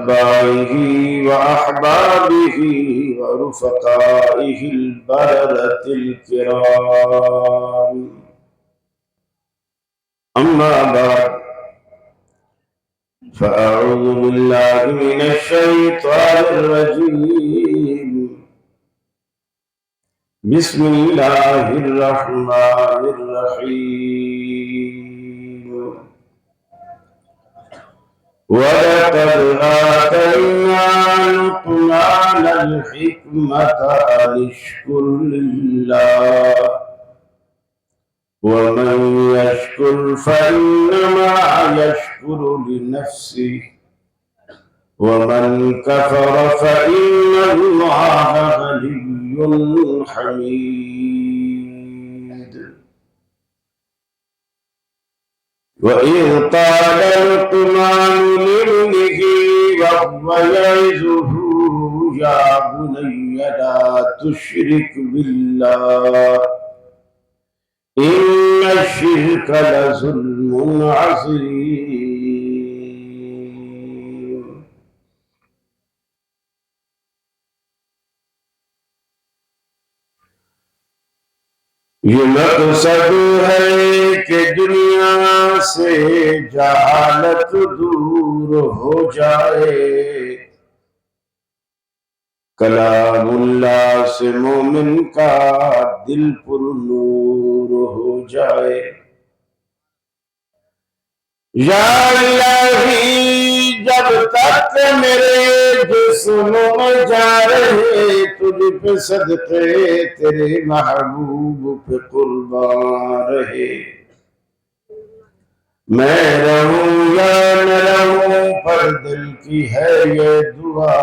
وأتباعه وأحبابه ورفقائه البررة الكرام. أما بعد، فأعوذ بالله من الشيطان الرجيم. بسم الله الرحمن الرحيم. ولقد آتينا لقمان الحكمة أن اشكر لله ومن يشكر فإنما يشكر لنفسه ومن كفر فإن الله غني حميد. وإذ قال لقمان لابنه وهو يعظه يا بني لا تشرك بالله إن الشرك لظلم عظيم. یہ مقصد ہے کہ دنیا سے جہالت دور ہو جائے، کلام اللہ سے مومن کا دل پر نور ہو جائے۔ یا الہی جب تک میرے جسم میں جا رہے تجھ پہ صدقے تیرے محبوب پہ قربان رہے، میں رہوں یا نہ رہوں پر دل کی ہے یہ دعا،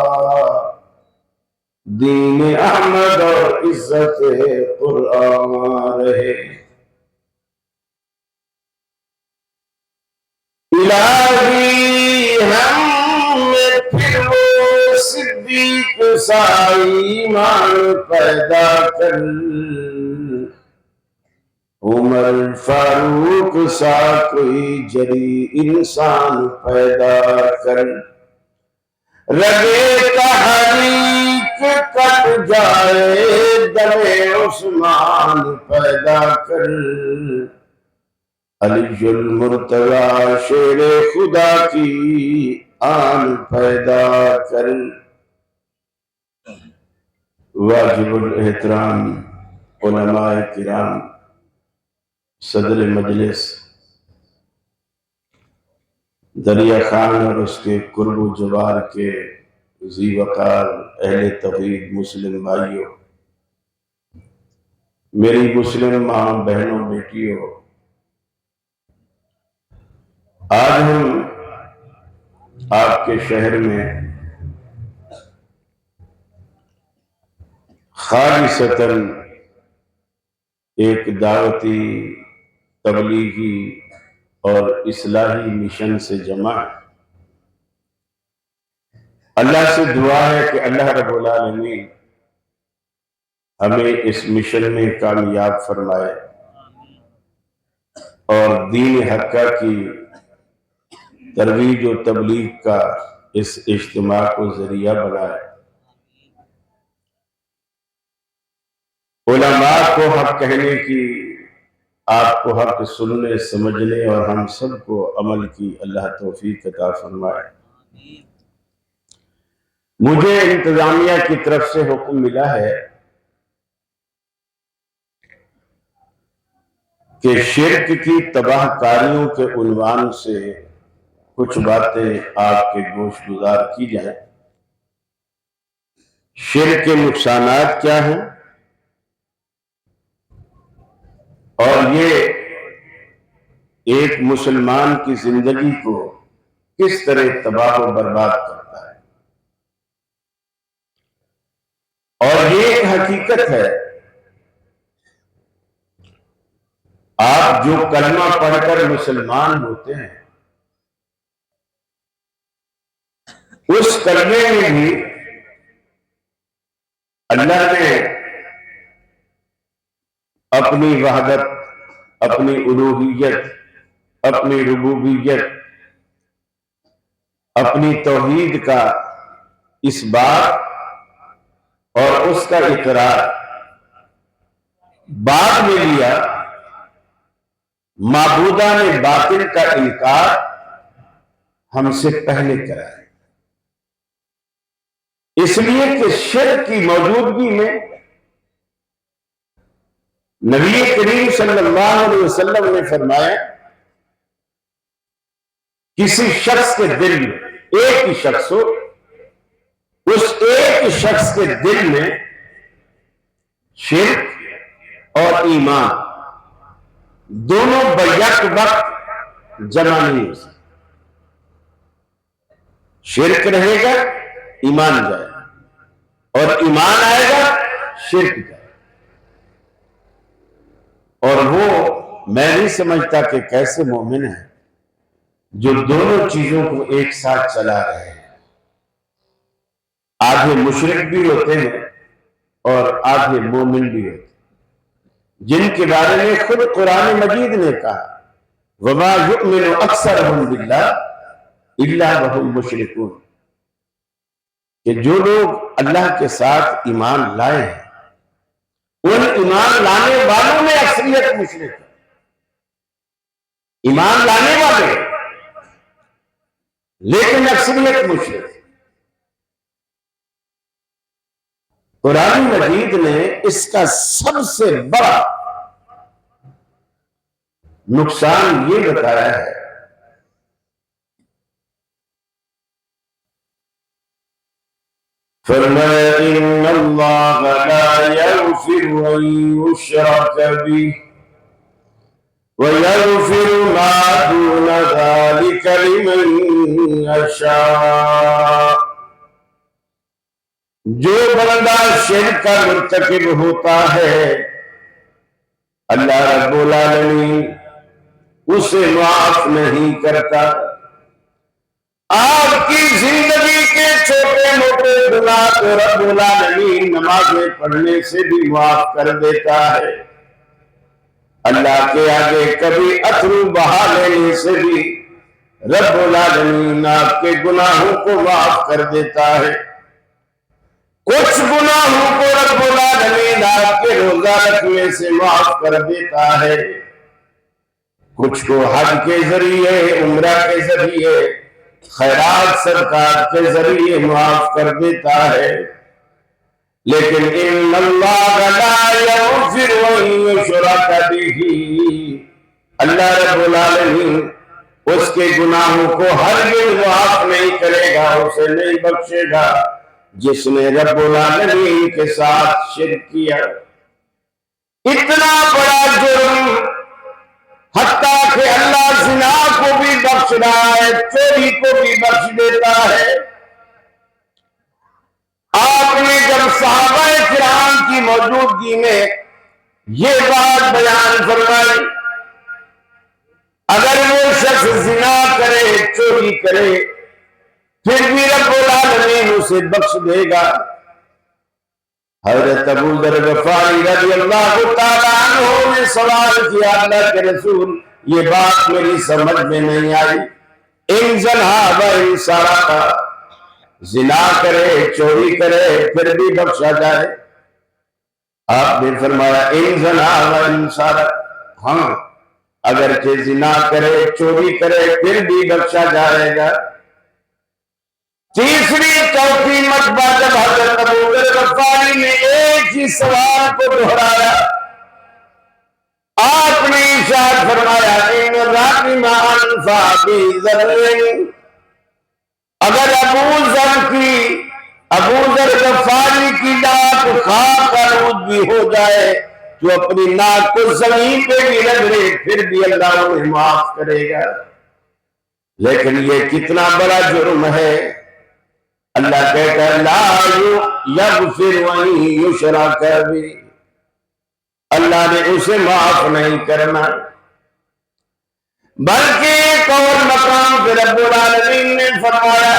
دین احمد اور عزت قرآن رہے۔ الہی ہم میں پھر وہ صدیق سا ایمان پیدا کر، عمر فاروق سا کوئی جری انسان پیدا کر، رگے تحریک کٹ جائے دم عثمان پیدا کر، علی المرتضی شیر خدا کی آن پیدا کر۔ واجب الاحترام علماء کرام، صدر مجلس، دریا خان اور اس کے قرب و جوار کے ذی وقار اہل توحید مسلم بھائیوں، میری مسلم ماں بہنوں بیٹیوں، آج ہم آپ کے شہر میں خالصتاً ایک دعوتی، تبلیغی اور اصلاحی مشن سے جمع ہے۔ اللہ سے دعا ہے کہ اللہ رب العالمین ہمیں اس مشن میں کامیاب فرمائے اور دین حقہ کی ترویج و تبلیغ کا اس اجتماع کو ذریعہ بنائے، علماء کو حق کہنے کی، آپ کو حق سننے سمجھنے اور ہم سب کو عمل کی اللہ توفیق عطا فرمائے۔ مجھے انتظامیہ کی طرف سے حکم ملا ہے کہ شرک کی تباہ کاریوں کے عنوان سے کچھ باتیں آپ کے گوش گزار کی جائیں۔ شرک کے نقصانات کیا ہیں اور یہ ایک مسلمان کی زندگی کو کس طرح تباہ و برباد کرتا ہے، اور یہ ایک حقیقت ہے، آپ جو کلمہ پڑھ کر مسلمان ہوتے ہیں اس کلمے میں بھی اللہ نے اپنی وحدت، اپنی الوہیت، اپنی ربوبیت، اپنی توحید کا اس بات اور اس کا اقرار بعد میں لیا، معبودان باطل کا انکار ہم سے پہلے کرایا، اس لیے کہ شرک کی موجودگی میں نبی کریم صلی اللہ علیہ وسلم نے فرمایا کسی شخص کے دل میں، ایک ہی شخص ہو، اس ایک شخص کے دل میں شرک اور ایمان دونوں بیک وقت جمع نہیں ہو سکتے۔ شرک رہے گا ایمان جائے گا، اور ایمان آئے گا شرک جائے گا۔ اور وہ میں نہیں سمجھتا کہ کیسے مومن ہے جو دونوں چیزوں کو ایک ساتھ چلا رہے ہیں۔ آدھے مشرک بھی ہوتے ہیں اور آدھے مومن بھی ہوتے ہیں، جن کے بارے میں خود قرآن مجید نے کہا وَمَا يُؤْمِنُ أَكْثَرُهُمْ بِاللَّهِ إِلَّا وَهُمْ مُشْرِكُونَ، کہ جو لوگ اللہ کے ساتھ ایمان لائے ہیں ان ایمان لانے والوں میں اکثریت مشرک ہے۔ ایمان لانے والے لیکن اکثریت مشرک۔ قرآن مجید نے اس کا سب سے بڑا نقصان یہ بتایا ہے فرمایا ان اللہ لا یغفر ان یشرک بہ ویغفر ما دون ذلک لمن یشاء، جو بندہ شرک کا مرتکب ہوتا ہے اللہ رب العالمین اسے معاف نہیں کرتا۔ آپ کی زندگی کے چھوٹے موٹے گناہ کو رب العالمین نمازیں پڑھنے سے بھی معاف کر دیتا ہے، اللہ کے آگے کبھی اتھرو بہا لینے سے بھی رب العالمین آپ کے گناہوں کو معاف کر دیتا ہے۔ کچھ گناہوں کو رب العالمین آپ کے روزہ رکھنے سے معاف کر دیتا ہے، کچھ کو حج کے ذریعے، عمرہ کے ذریعے، خیرات صدقات کے ذریعے معاف کر دیتا ہے۔ لیکن ان اللہ لا یغفر ان یشرک بہ، اللہ رب العالمین اس کے گناہوں کو ہرگز معاف نہیں کرے گا، اسے نہیں بخشے گا جس نے رب العالمین کے ساتھ شرک کیا۔ اتنا بڑا جرم حتیٰ کہ اللہ زنا کو بھی بخش رہا ہے، چوری کو بھی بخش دیتا ہے۔ آپ نے جب صحابہ کرام کی موجودگی میں یہ بات بیان فرمائی، اگر وہ شخص زنا کرے، چوری کرے، پھر بھی رب العالمین اسے بخش دے گا۔ حضرت ابو ذر غفاری رضی اللہ تعالیٰ عنہ نے سوال کیا اللہ کے رسول یہ بات میری سمجھ میں نہیں آئی، ان زنا و ان سرق، زنا کرے چوری کرے پھر بھی بخشا جائے؟ آپ نے فرمایا ان زنا و ان سرق، ہاں اگرچہ زنا کرے چوری کرے پھر بھی بخشا جائے گا۔ تیسری چوتھی مرتبہ جب حضرت ابو ذر غفاری نے ایک ہی سوال کو دہرایا، آپ نے ارشاد فرمایا ان راغم انف ابی ذر، اگر ابو ذر غفاری کی ناک خاک آلود بھی ہو جائے تو اپنی ناک کو زمین پہ بھی رگڑے پھر بھی اللہ انہیں معاف کرے گا۔ لیکن یہ کتنا بڑا جرم ہے، اللہ کہتا ہے لا یغفر ان یشرک بہ، اللہ نے اسے معاف نہیں کرنا۔ بلکہ ایک اور مقام پہ رب العالمین نے فرمایا،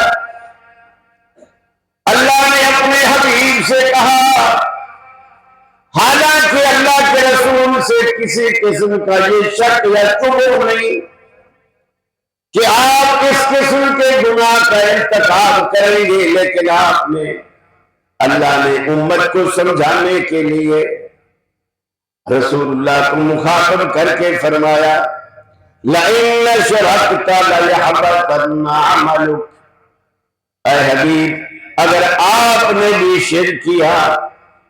اللہ نے اپنے حبیب سے کہا، حالانکہ اللہ کے رسول سے کسی قسم کا یہ شک یا شبہ نہیں کہ آپ کس قسم کے گناہ کا ارتکاب کریں گے، لیکن آپ نے اللہ نے امت کو سمجھانے کے لیے رسول اللہ کو مخاطب کر کے فرمایا لَإِنَّ شَرَكْتَ لَيَحْبَطَنَّ عَمَلُكَ، اے حبیب اگر آپ نے بھی شرک کیا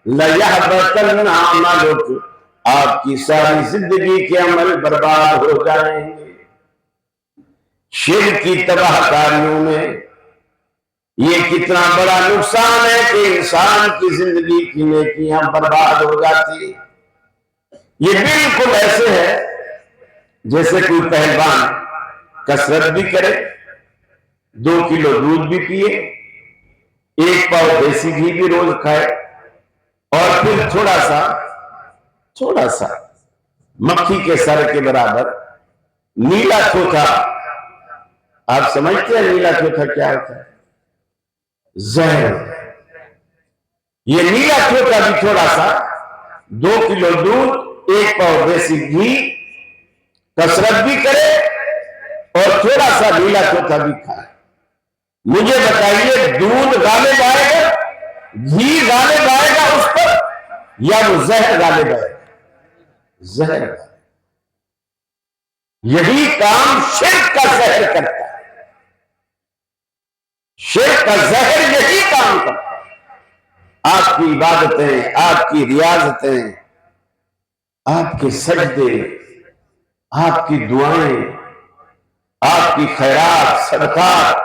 لَيَحْبَطَنَّ عَمَلُكَ، آپ کی ساری زندگی کے عمل برباد ہو جائیں گے۔ شرک کی تباہ کاریوں میں یہ کتنا بڑا نقصان ہے کہ انسان کی زندگی کی نیکیاں برباد ہو جاتی۔ یہ بالکل ایسے ہے جیسے کوئی پہلوان کثرت بھی کرے، 2 کلو دودھ بھی پیے، 1 پاؤ دیسی گھی بھی روز کھائے، اور پھر تھوڑا سا مکھی کے سر کے برابر نیلا چوتھا، آپ سمجھتے ہیں نیلا چوتھا کیا ہوتا ہے؟ زہر۔ یہ نیلا چوتھا بھی تھوڑا سا 2 کلو دودھ 1 پاؤ دیسی گھی کثرت بھی کرے اور تھوڑا سا نیلا چوتھا بھی کھائے، مجھے بتائیے دودھ غالب آئے گا، گھی غالب آئے گا اس پر، یا وہ زہر غالب آئے گا؟ زہر۔ یہی کام شرک کا زہر کرتا ہے، شرک کا زہر یہی کام کرتا ہے۔ آپ کی عبادتیں، آپ کی ریاضتیں، آپ کے سجدے، آپ کی دعائیں، آپ کی خیرات، صدقات،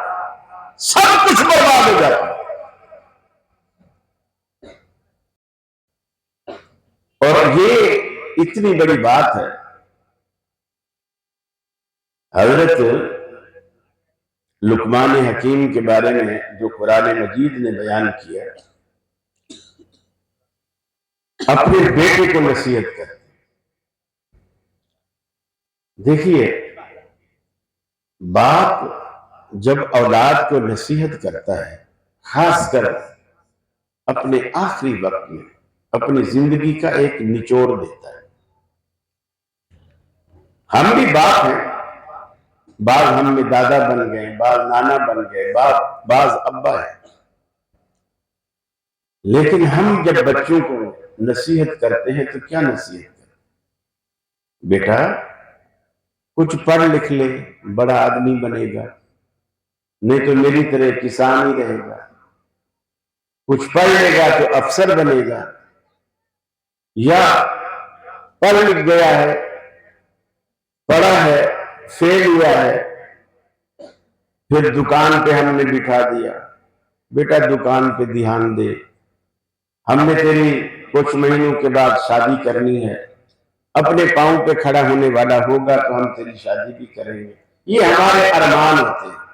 سب کچھ برباد ہو جاتا ہے۔ اور یہ اتنی بڑی بات ہے، حضرت لقمان حکیم کے بارے میں جو قرآن مجید نے بیان کیا، اپنے بیٹے کو نصیحت کرتے۔ دیکھیے، باپ جب اولاد کو نصیحت کرتا ہے، خاص کر اپنے آخری وقت میں اپنی زندگی کا ایک نچوڑ دیتا ہے۔ ہم بھی باپ ہیں، بعض ہم میں دادا بن گئے، بعض نانا بن گئے، بعض ابا ہیں، لیکن ہم جب بچوں کو نصیحت کرتے ہیں تو کیا نصیحت کرتے ہیں؟ بیٹا کچھ پڑھ لکھ لے، بڑا آدمی بنے گا، نہیں تو میری طرح کسان ہی رہے گا، کچھ پڑھ لے گا تو افسر بنے گا، یا پڑھ لکھ گیا ہے، پڑھا ہے، فیل ہوا ہے، پھر دکان پہ ہم نے بٹھا دیا، بیٹا دکان پہ دھیان دے، ہم نے تیری کچھ مہینوں کے بعد شادی کرنی ہے، اپنے پاؤں پہ کھڑا ہونے والا ہوگا تو ہم تیری شادی بھی کریں گے۔ یہ ہمارے ارمان ہوتے ہیں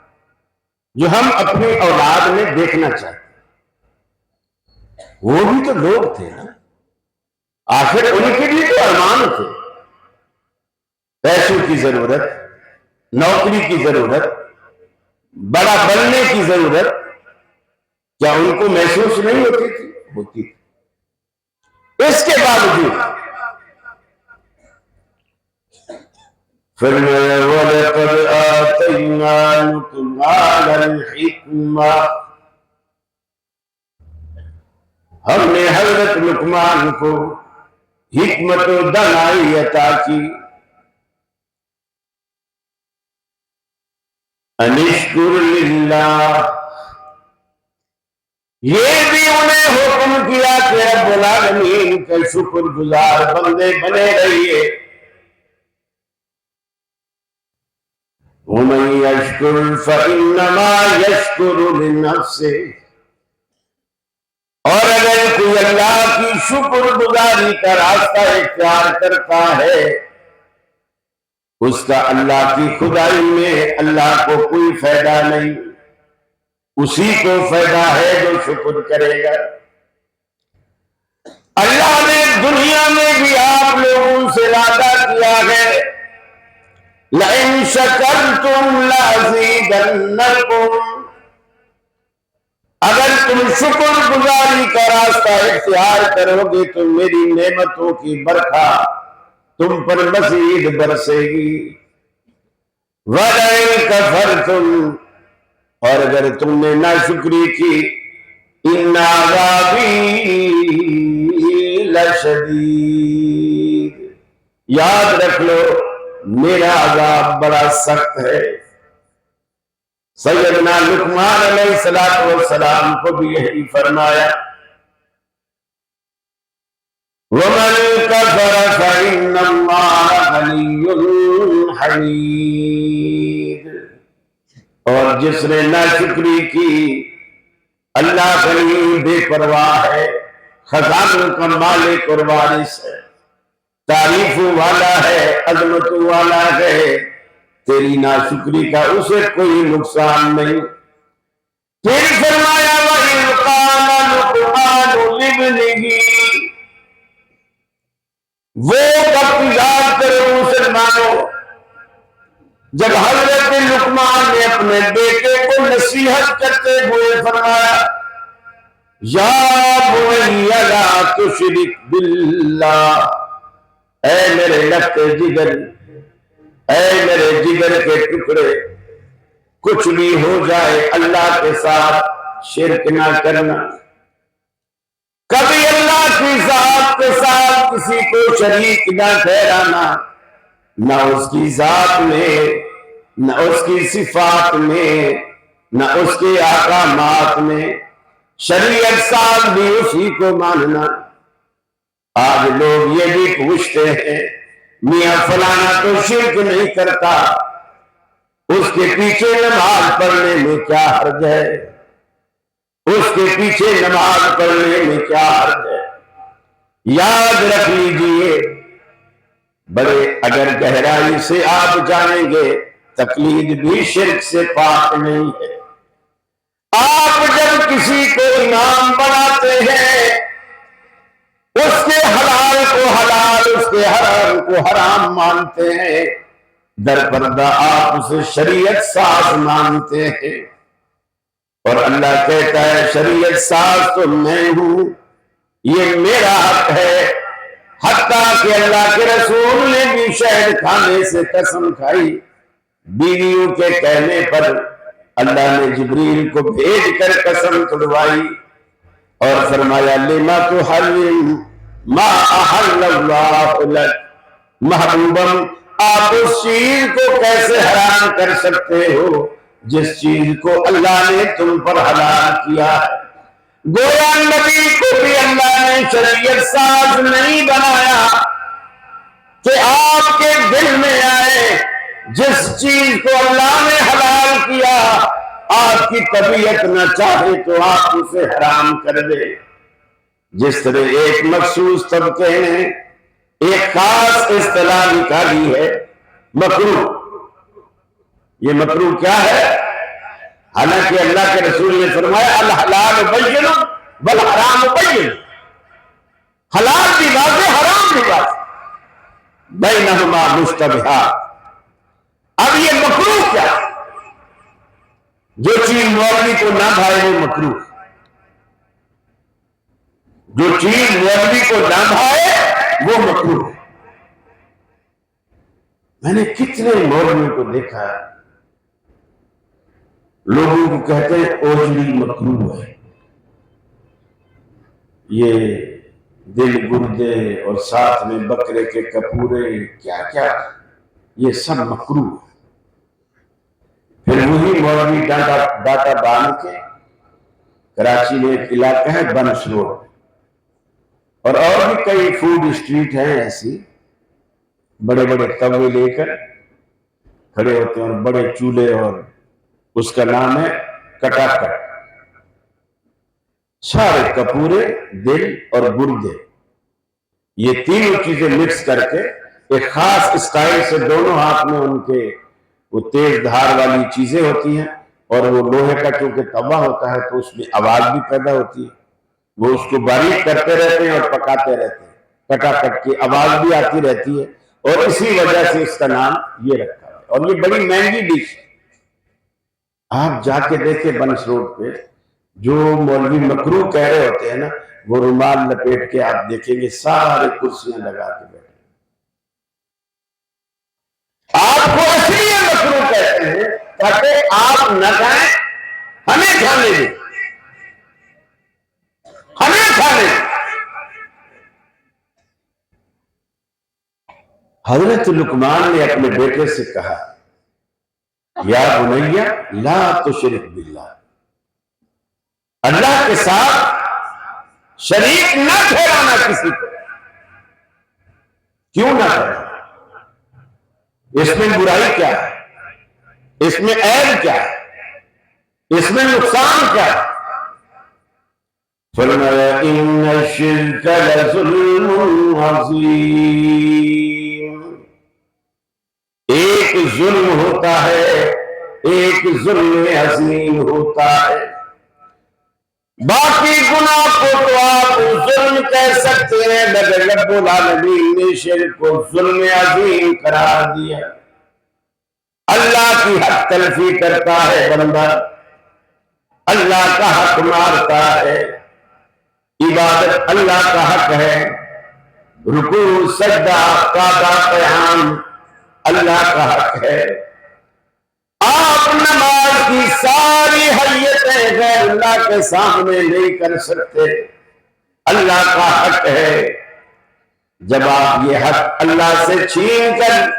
جو ہم اپنی اولاد میں دیکھنا چاہتے ہیں۔ وہ بھی تو لوگ تھے نا، آخر ان کے بھی تو ارمان تھے، پیسوں کی ضرورت، نوکری کی ضرورت، بڑا بننے کی ضرورت، کیا ان کو محسوس نہیں ہوتی تھی؟ ہوتی تھی۔ اس کے باوجود فرمایا وَلَقَدْ آتَيْنَا لُقْمَانَ الْحِکْمَةَ، ہم نے حضرت لقمان کو حکمت و دانائی عطا کی۔ انشکر للہ، یہ بھی انہیں حکم کیا کہ رب العالمین کا شکر گزار بندے بنے رہیے۔ وَمَن يَشْكُرْ فَإِنَّمَا يَشْكُرُ لِنَفْسِهِ، اور اگر کوئی اللہ کی شکر گزاری کا راستہ اختیار کرتا ہے، اس کا اللہ کی خدائی میں اللہ کو کوئی فائدہ نہیں، اسی کو فائدہ ہے جو شکر کرے گا۔ اللہ نے دنیا میں بھی آپ لوگوں سے وعدہ کیا ہے لَإِن شَكَرْتُمْ لَأَزِيدَنَّكُمْ، اگر تم شکر گزاری کا راستہ اختیار کرو گے تو میری نعمتوں کی برکھا تم پر مزید برسے گی۔ وَلَئِن كَفَرْتُمْ، اور اگر تم نے ناشکری کی، إِنَّ عَذَابِي لَشَدِيدٌ، یاد رکھ لو میرا عذاب بڑا سخت ہے۔ سیدنا لقمان علیہ السلام کو بھی یہی فرمایا، وَمَنْ كَفَرَ فَإِنَّ اللَّهَ غَنِيٌّ حَمِيدٌ، اور جس نے ناشکری کی، اللہ غنی بے پرواہ ہے، خزانوں کا مالک اور وارث ہے، تعریف والا ہے، عظمت والا ہے، تیری ناشکری کا اسے کوئی نقصان نہیں۔ پھر فرمایا وَإِذْ قَالَ لُقْمَانُ لِابْنِهِ، وہ وقت یاد کرو مسلمانوں جب حضرت لقمان نے اپنے بیٹے کو نصیحت کرتے ہوئے فرمایا، یا بنی لا تشرک باللہ، اے میرے لگتے جگر، اے میرے جگر کے ٹکڑے، کچھ بھی ہو جائے اللہ کے ساتھ شرک نہ کرنا، کبھی اللہ کی ذات کے ساتھ کسی کو شریک نہ ٹھہرانا، نہ اس کی ذات میں، نہ اس کی صفات میں، نہ اس کے احکامات میں، شریعت ساز بھی اسی کو ماننا۔ آج لوگ یہ بھی پوچھتے ہیں میاں فلانا تو شرک نہیں کرتا، اس کے پیچھے نماز پڑھنے میں کیا حرج ہے، اس کے پیچھے نماز پڑھنے میں کیا حرج ہے؟ یاد رکھ لیجئے، بڑے اگر گہرائی سے آپ جانیں گے، تقلید بھی شرک سے پاک نہیں ہے۔ آپ جب کسی کو امام بناتے ہیں، اس کے حلال کو حلال، اس کے حرام کو حرام مانتے ہیں، در پردہ آپ اسے شریعت ساز مانتے ہیں، اور اللہ کہتا ہے شریعت ساز تو میں ہوں، یہ میرا حق ہے، حتیٰ کہ اللہ کے رسول نے بھی شہد کھانے سے قسم کھائی، بیویوں کے کہنے پر اللہ نے جبریل کو بھیج کر قسم توڑوائی اور فرمایا لما تحرم ما احل اللہ لک، محبوبم آپ اس چیز کو کیسے حرام کر سکتے ہو جس چیز کو اللہ نے تم پر حلال کیا ہے۔ گویا نبی کو بھی اللہ نے شریعت ساز نہیں بنایا کہ آپ کے دل میں آئے جس چیز کو اللہ نے حلال کیا، آپ کی طبیعت نہ چاہے تو آپ اسے حرام کر دے۔ جس طرح ایک مخصوص طبقے نے ایک خاص اصطلاح نکالی ہے، مکروہ۔ یہ مکروہ کیا ہے؟ حالانکہ اللہ کے رسول نے فرمایا الحلال بین والحرام بین، حلال بھی واضح، حرام بھی واضح، بینہما مشتبہات۔ اب یہ مکروہ کیا ہے؟ جو چیز مولوی کو نہ بھائے وہ مکروہ، جو چیز مولوی کو نہ بھائے وہ مکروہ۔ میں نے کتنے مولویوں کو دیکھا ہے، لوگوں کو کہتے ہیں اوجڑی مکروہ ہے، یہ دل گردے اور ساتھ میں بکرے کے کپورے کیا کیا، یہ سب مکروہ ہے۔ پھر وہی مولوی ڈاٹا باندھ کے، کراچی میں ایک علاقہ ہے بنس روڈ، اور بھی کئی فوڈ اسٹریٹ ہیں ایسی، بڑے بڑے توے لے کر کھڑے ہوتے ہیں اور بڑے چولہے، اور اس کا نام ہے کٹا کٹ، سارے کپورے، دل اور گردے، یہ تینوں چیزیں مکس کر کے ایک خاص اسٹائل سے دونوں ہاتھ میں ان کے وہ تیز دھار والی چیزیں ہوتی ہیں، اور وہ لوہے کا چونکہ توا ہوتا ہے تو اس میں آواز بھی پیدا ہوتی ہے، وہ اس کو باریک کرتے رہتے ہیں اور پکاتے رہتے ہیں، کٹا کٹ کی آواز بھی آتی رہتی ہے، اور اسی وجہ سے اس کا نام یہ رکھا ہے، اور یہ بڑی مہنگی ڈش ہے۔ آپ جا کے دیکھیں بنس روڈ پہ جو مولوی مکروہ کہہ رہے ہوتے ہیں نا، وہ رومال لپیٹ کے آپ دیکھیں گے سارے کرسیاں لگا کے بیٹھے، آپ کو اصلی مکروہ کہتے تاکہ آپ نہ کھائیں، ہمیں کھانے دیں، ہمیں کھانے دیں۔ حضرت لقمان نے اپنے بیٹے سے کہا یا بنیا لا تشرک باللہ، اللہ کے ساتھ شریک نہ ٹھہرانا کسی کو۔ کیوں نہ ٹھہرانا؟ اس میں برائی کیا ہے؟ اس میں عیب کیا ہے؟ اس میں نقصان کیا ہے؟ فرمایا ان الشرک لظلم عظیم، ایک ظلم ہوتا ہے، ایک ظلم عظیم ہوتا ہے۔ باقی گناہ کو تو آپ ظلم کہہ سکتے ہیں، مگر رب العالمین نے شرک کو ظلم عظیم قرار دیا۔ اللہ کی حق تلفی کرتا ہے بندہ، اللہ کا حق مارتا ہے، عبادت اللہ کا حق ہے، رکوع سجدہ قعدہ قیام اللہ کا حق ہے۔ آپ نماز کی ساری حیتیں غیر اللہ کے سامنے نہیں کر سکتے، اللہ کا حق ہے۔ جب آپ یہ حق اللہ سے چھین کر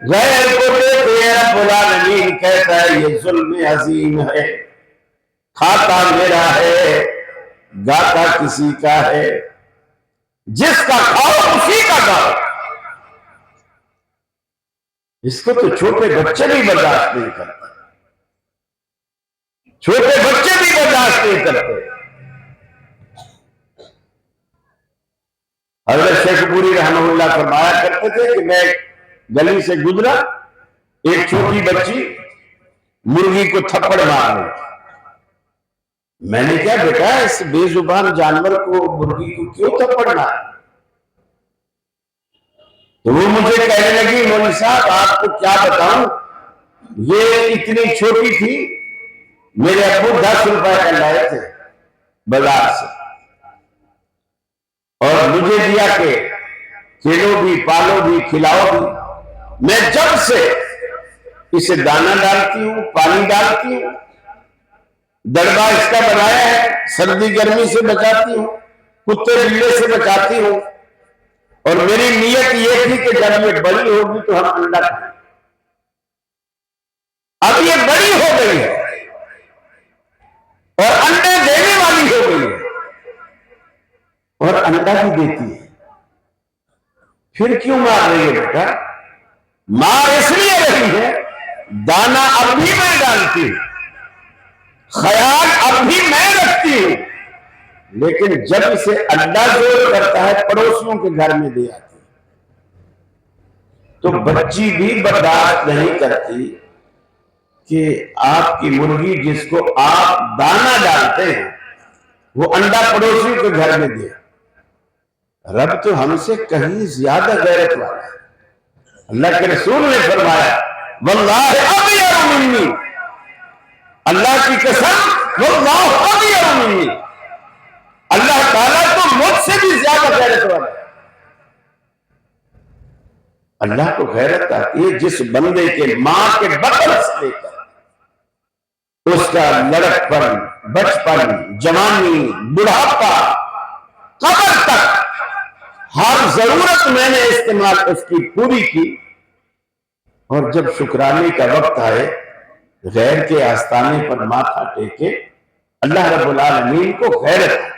غیر کو دیتے ہیں، رب العالمین کہتا ہے یہ ظلم عظیم ہے، کھاتا میرا ہے، گاتا کسی کا ہے، جس کا کھاؤ اسی کا گاؤ۔ اس کو تو چھوٹے بچے بھی برداشت نہیں کرتے، چھوٹے بچے بھی برداشت نہیں کرتے۔ حضرت شیخ پوری رحمہ اللہ فرمایا کرتے تھے کہ میں گلی سے گزرا، ایک چھوٹی بچی مرغی کو تھپڑ مار رہی تھی۔ میں نے کہا بیٹا اس بے زبان جانور کو مرغی کو کیوں تھپڑ مار؟ تو وہ مجھے کہنے لگی مولوی صاحب آپ کو کیا بتاؤں، یہ اتنی چھوٹی تھی، میرے ابو 10 روپے کا لائے تھے بازار سے، اور مجھے دیا کہ کھیلو بھی پالو بھی کھلاؤ بھی۔ میں جب سے اسے دانہ ڈالتی ہوں، پانی ڈالتی ہوں، دڑبا اس کا بنایا ہے، سردی گرمی سے بچاتی ہوں، کتے بلے سے بچاتی ہوں، اور میری نیت یہ تھی کہ جب یہ بڑی ہوگی تو ہم انڈا کھائیں۔ اب یہ بڑی ہو گئی ہے اور انڈے دینے والی ہو گئی ہے اور انڈا بھی دیتی ہے، پھر کیوں مار رہی ہے بیٹا؟ مار اس لیے رہی ہے دانا اب بھی میں ڈالتی ہوں، خیال اب بھی میں رکھتی ہوں، لیکن جب اسے انڈا زور کرتا ہے پڑوسیوں کے گھر میں دے آتی، تو بچی بھی برداشت نہیں کرتی کہ آپ کی مرغی جس کو آپ دانا ڈالتے ہیں وہ انڈا پڑوسیوں کے گھر میں دے۔ رب تو ہم سے کہیں زیادہ غیرت والا ہے۔ اللہ کے رسول نے فرمایا واللہ اغیر منی، اللہ کی قسم واللہ اغیر منی، اللہ تعالیٰ تو مجھ سے بھی زیادہ غیرت والا ہے۔ اللہ کو غیرت آتی ہے جس بندے کے ماں کے بطن سے لے کر اس کا لڑکپن، بچپن، جوانی، بڑھاپا، قبر تک ہر ضرورت میں نے استعمال اس کی پوری کی، اور جب شکرانے کا وقت آئے غیر کے آستانے پر ماتھا ٹیکے، اللہ رب العالمین کو غیرت ہے۔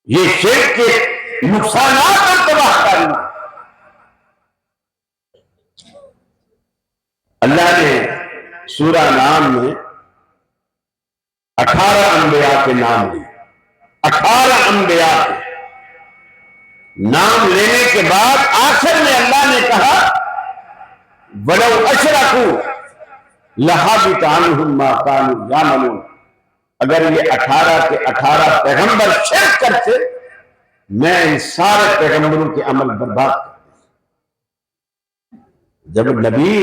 یہ شرک کے نقصانات اور تباہ کاریاں۔ اللہ نے سورہ نام میں 18 انبیاء کے نام لیے، 18 انبیاء کے نام لینے کے بعد آخر میں اللہ نے کہا وَلَوْ أَشْرَكُوا لَحَبِطَ عَنْهُمْ مَا كَانُوا يَعْمَلُونَ، اگر یہ 18 کے 18 پیغمبر شرک کرتے میں ان سارے پیغمبروں کے عمل برباد کرتا۔ جب نبی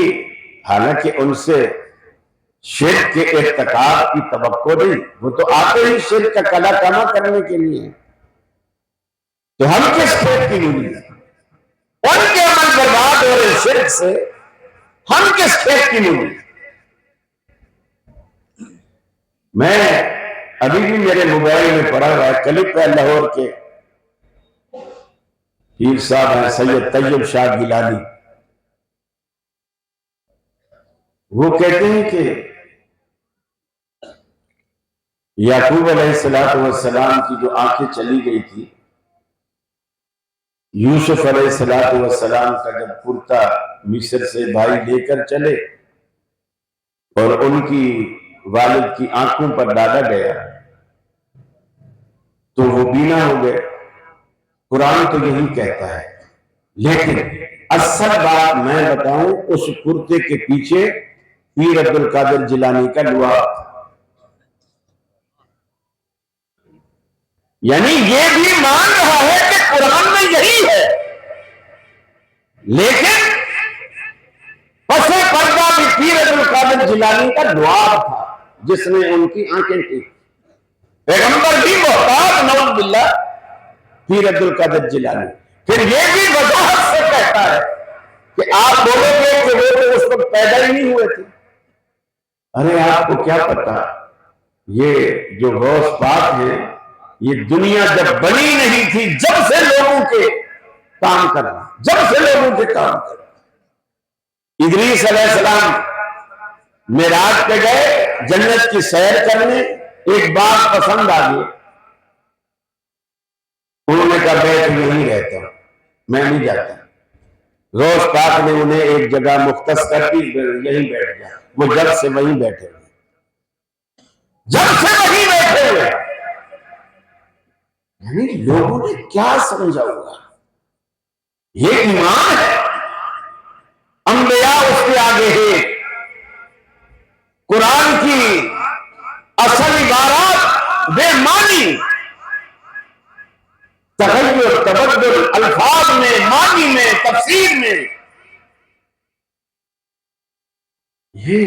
حالانکہ ان سے شرک کے ارتکاب کی توقع نہیں، وہ تو آتے ہی شرک کا کلا کما کرنے کے لیے، تو ہم کس کھیت کی نہیں ہے؟ ان کے عمل برباد ہو رہے شرک سے، ہم کس کھیت کی مولی؟ میں ابھی بھی میرے موبائل میں پڑھا ہوا ہے کلپ ہے لاہور کے پیر صاحب ہیں سید طیب شاہ گیلانی، وہ کہتے ہیں کہ یعقوب علیہ السلام کی جو آنکھیں چلی گئی تھی، یوسف علیہ السلام کا جب کرتا مصر سے بھائی لے کر چلے اور ان کی والد کی آنکھوں پر ڈالا گیا تو وہ بینا ہو گئے۔ قرآن تو یہی کہتا ہے، لیکن اصل بات میں بتاؤں، اس کرتے کے پیچھے پیر عبد القادر جیلانی کا لوا، یعنی یہ بھی مان رہا ہے کہ قرآن میں یہی ہے، لیکن پس پردہ بھی پیر عبد القادر جیلانی کا لوا تھا جس نے ان کی آنکھیں تھی۔ پیغمبر بھی محتاج نعوذ باللہ پیر عبد القادر جیلانی، پھر یہ بھی وضاحت سے کہتا ہے کہ آپ بولو گے کہ وہ تو اس وقت پیدا ہی نہیں ہوئے تھے۔ ارے آپ کو کیا پتا، یہ جو غوث پاک ہیں یہ دنیا جب بنی نہیں تھی جب سے لوگوں کے کام کرنا، جب سے لوگوں کے کام کرنا۔ ادریس علیہ السلام معراج پہ گئے جنت کی سیر کرنے، ایک بات پسند آ گئی، انہوں نے کہا بیٹھ یہیں رہتا ہوں، میں نہیں جاتا۔ غوث پاک نے انہیں ایک جگہ مختص کر دی، یہیں بیٹھ گیا، وہ جب سے وہیں بیٹھے ہوئے، جب سے وہیں بیٹھے ہوئے۔ یعنی لوگوں نے کیا سمجھا ہوگا، یہ ایمان ہے، انبیاء اس کے آگے ہے، قرآن کی اصل عبارات بے معنی، تغیر تبدل الفاظ میں، معنی میں، تفسیر میں، یہ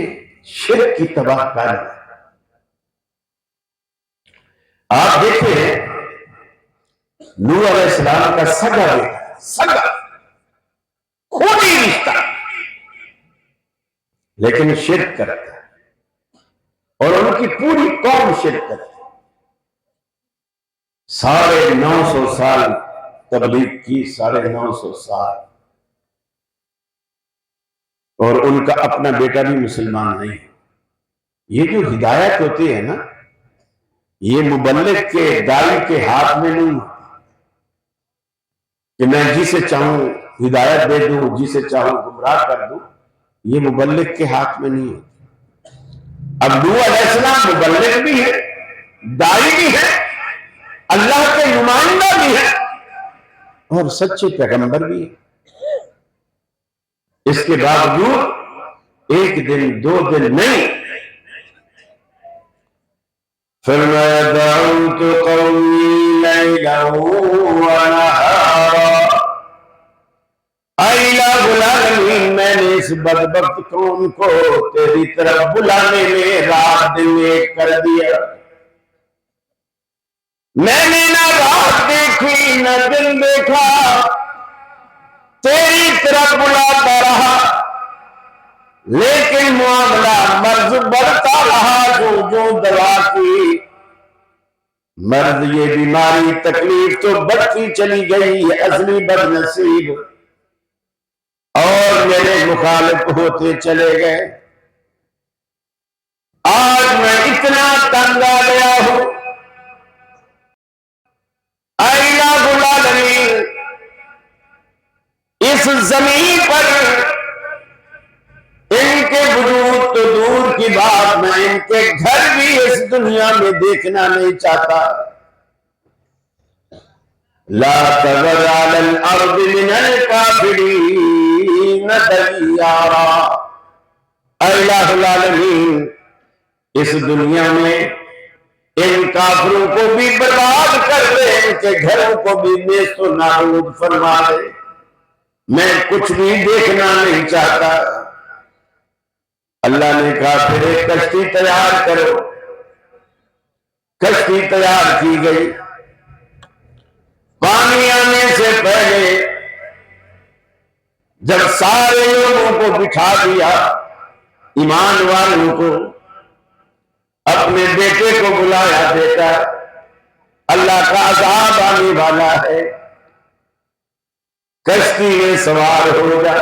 شرک کی تباہ کاری ہے۔ آپ دیکھیں نوح علیہ السلام کا سگا بیٹا، سگا خونی رشتہ، لیکن شرک کرتا ہے، اور ان کی پوری قوم شرک کرتی ہے۔ 950 سال تبلیغ کی، 950 سال، اور ان کا اپنا بیٹا بھی مسلمان نہیں ہے۔ یہ جو ہدایت ہوتی ہے نا، یہ مبلغ کے داعی کے ہاتھ میں نہیں کہ میں جسے چاہوں ہدایت دے دوں، جسے چاہوں گمراہ کر دوں، یہ مبلغ کے ہاتھ میں نہیں ہوتی۔ اب نوح علیہ السلام مبلغ بھی ہے، داعی بھی ہے، اللہ کے نمائندہ بھی ہے، اور سچے پیغمبر بھی ہے۔ اس کے باوجود ایک دن دو دن نہیں، فرمایا دعوت قومی لیلا ونہارا، اے الہ العالمین میں نے اس بدبخت قوم کو تیری طرف بلانے میں رات دن ایک کر دیا، میں نے نہ رات دیکھی نہ دن دیکھا، تیری طرف بلاتا رہا، لیکن معاملہ مرض بڑھتا رہا، جو دوا کی مرض، یہ بیماری تکلیف تو بڑھتی چلی گئی، اصلی بد نصیب اور میرے مخالف ہوتے چلے گئے۔ آج میں اتنا تنگ آ گیا ہوں، اے الہ العالمین، اس زمین پر ان کے وجود تو دور کی بات، میں ان کے گھر بھی اس دنیا میں دیکھنا نہیں چاہتا۔ لا تذر علی الارض من الکافرین دیارا، اے الہ العالمین، اس دنیا میں ان کافروں کو بھی برباد کر دے، ان کے گھروں کو بھی نیست و نابود فرما دے، میں کچھ بھی دیکھنا نہیں چاہتا۔ اللہ نے کہا پھر ایک کشتی تیار کرو، کشتی تیار کی گئی، پانی آنے سے پہلے جب سارے لوگوں کو بٹھا دیا، ایمان والوں کو، اپنے بیٹے کو بلایا، بیٹا اللہ کا عذاب آنے والا ہے، کشتی میں سوار ہو جا۔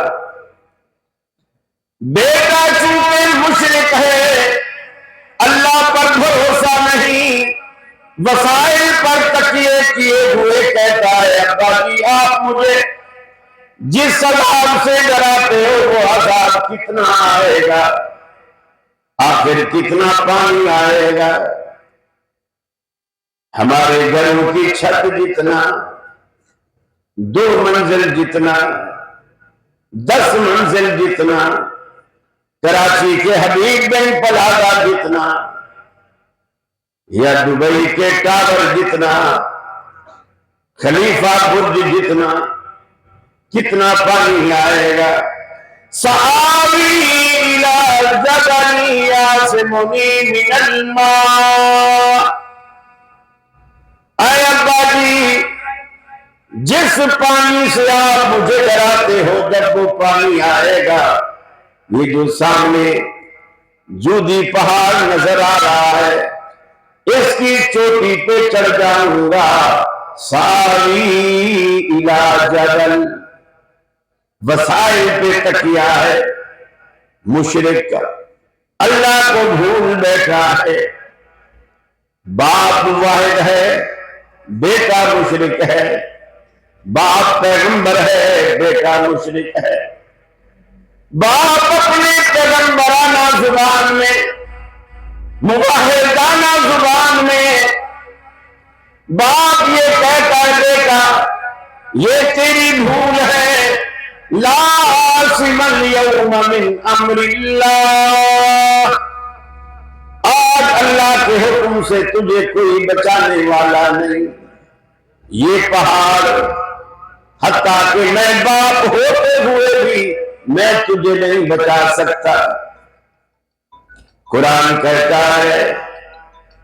بیٹا چونکہ مشرک ہے، اللہ پر بھروسہ نہیں، وسائل پر تکیے کیے ہوئے کہتا ہے ابا جی آپ مجھے جس عذاب سے ڈراتے ہو وہ عذاب کتنا آئے گا، آخر کتنا پانی آئے گا؟ ہمارے گھروں کی چھت جتنا، 2 منزل جتنا، 10 منزل جتنا، کراچی کے حبیب بن پلازا جتنا، یا دبئی کے ٹاور جتنا، خلیفہ برج جتنا، کتنا پانی آئے گا؟ سآوی الی جبل یعصمنی من الماء، اے ابا جی جس پانی سے آپ مجھے ڈراتے ہو جب وہ پانی آئے گا، یہ جو سامنے جودی پہاڑ نظر آ رہا ہے اس کی چوٹی پہ چڑھ جاؤں گا۔ ساری الی جبل، وسائل پہ تکیہ ہے مشرک کا، اللہ کو بھول بیٹھا ہے، باپ واحد ہے، بیٹا مشرک ہے، باپ پیغمبر ہے، بیٹا مشرک ہے، باپ اپنے پیغمبرانہ زبان میں، موحدانہ زبان میں باپ یہ کہتا ہے بیٹا یہ تیری بھول ہے، لا عاصم اليوم من امر اللہ، آج اللہ کے حکم سے تجھے کوئی بچانے والا نہیں۔ یہ پہاڑ حتیٰ کہ میں باپ ہوتے ہوئے بھی میں تجھے نہیں بچا سکتا۔ قرآن کہتا ہے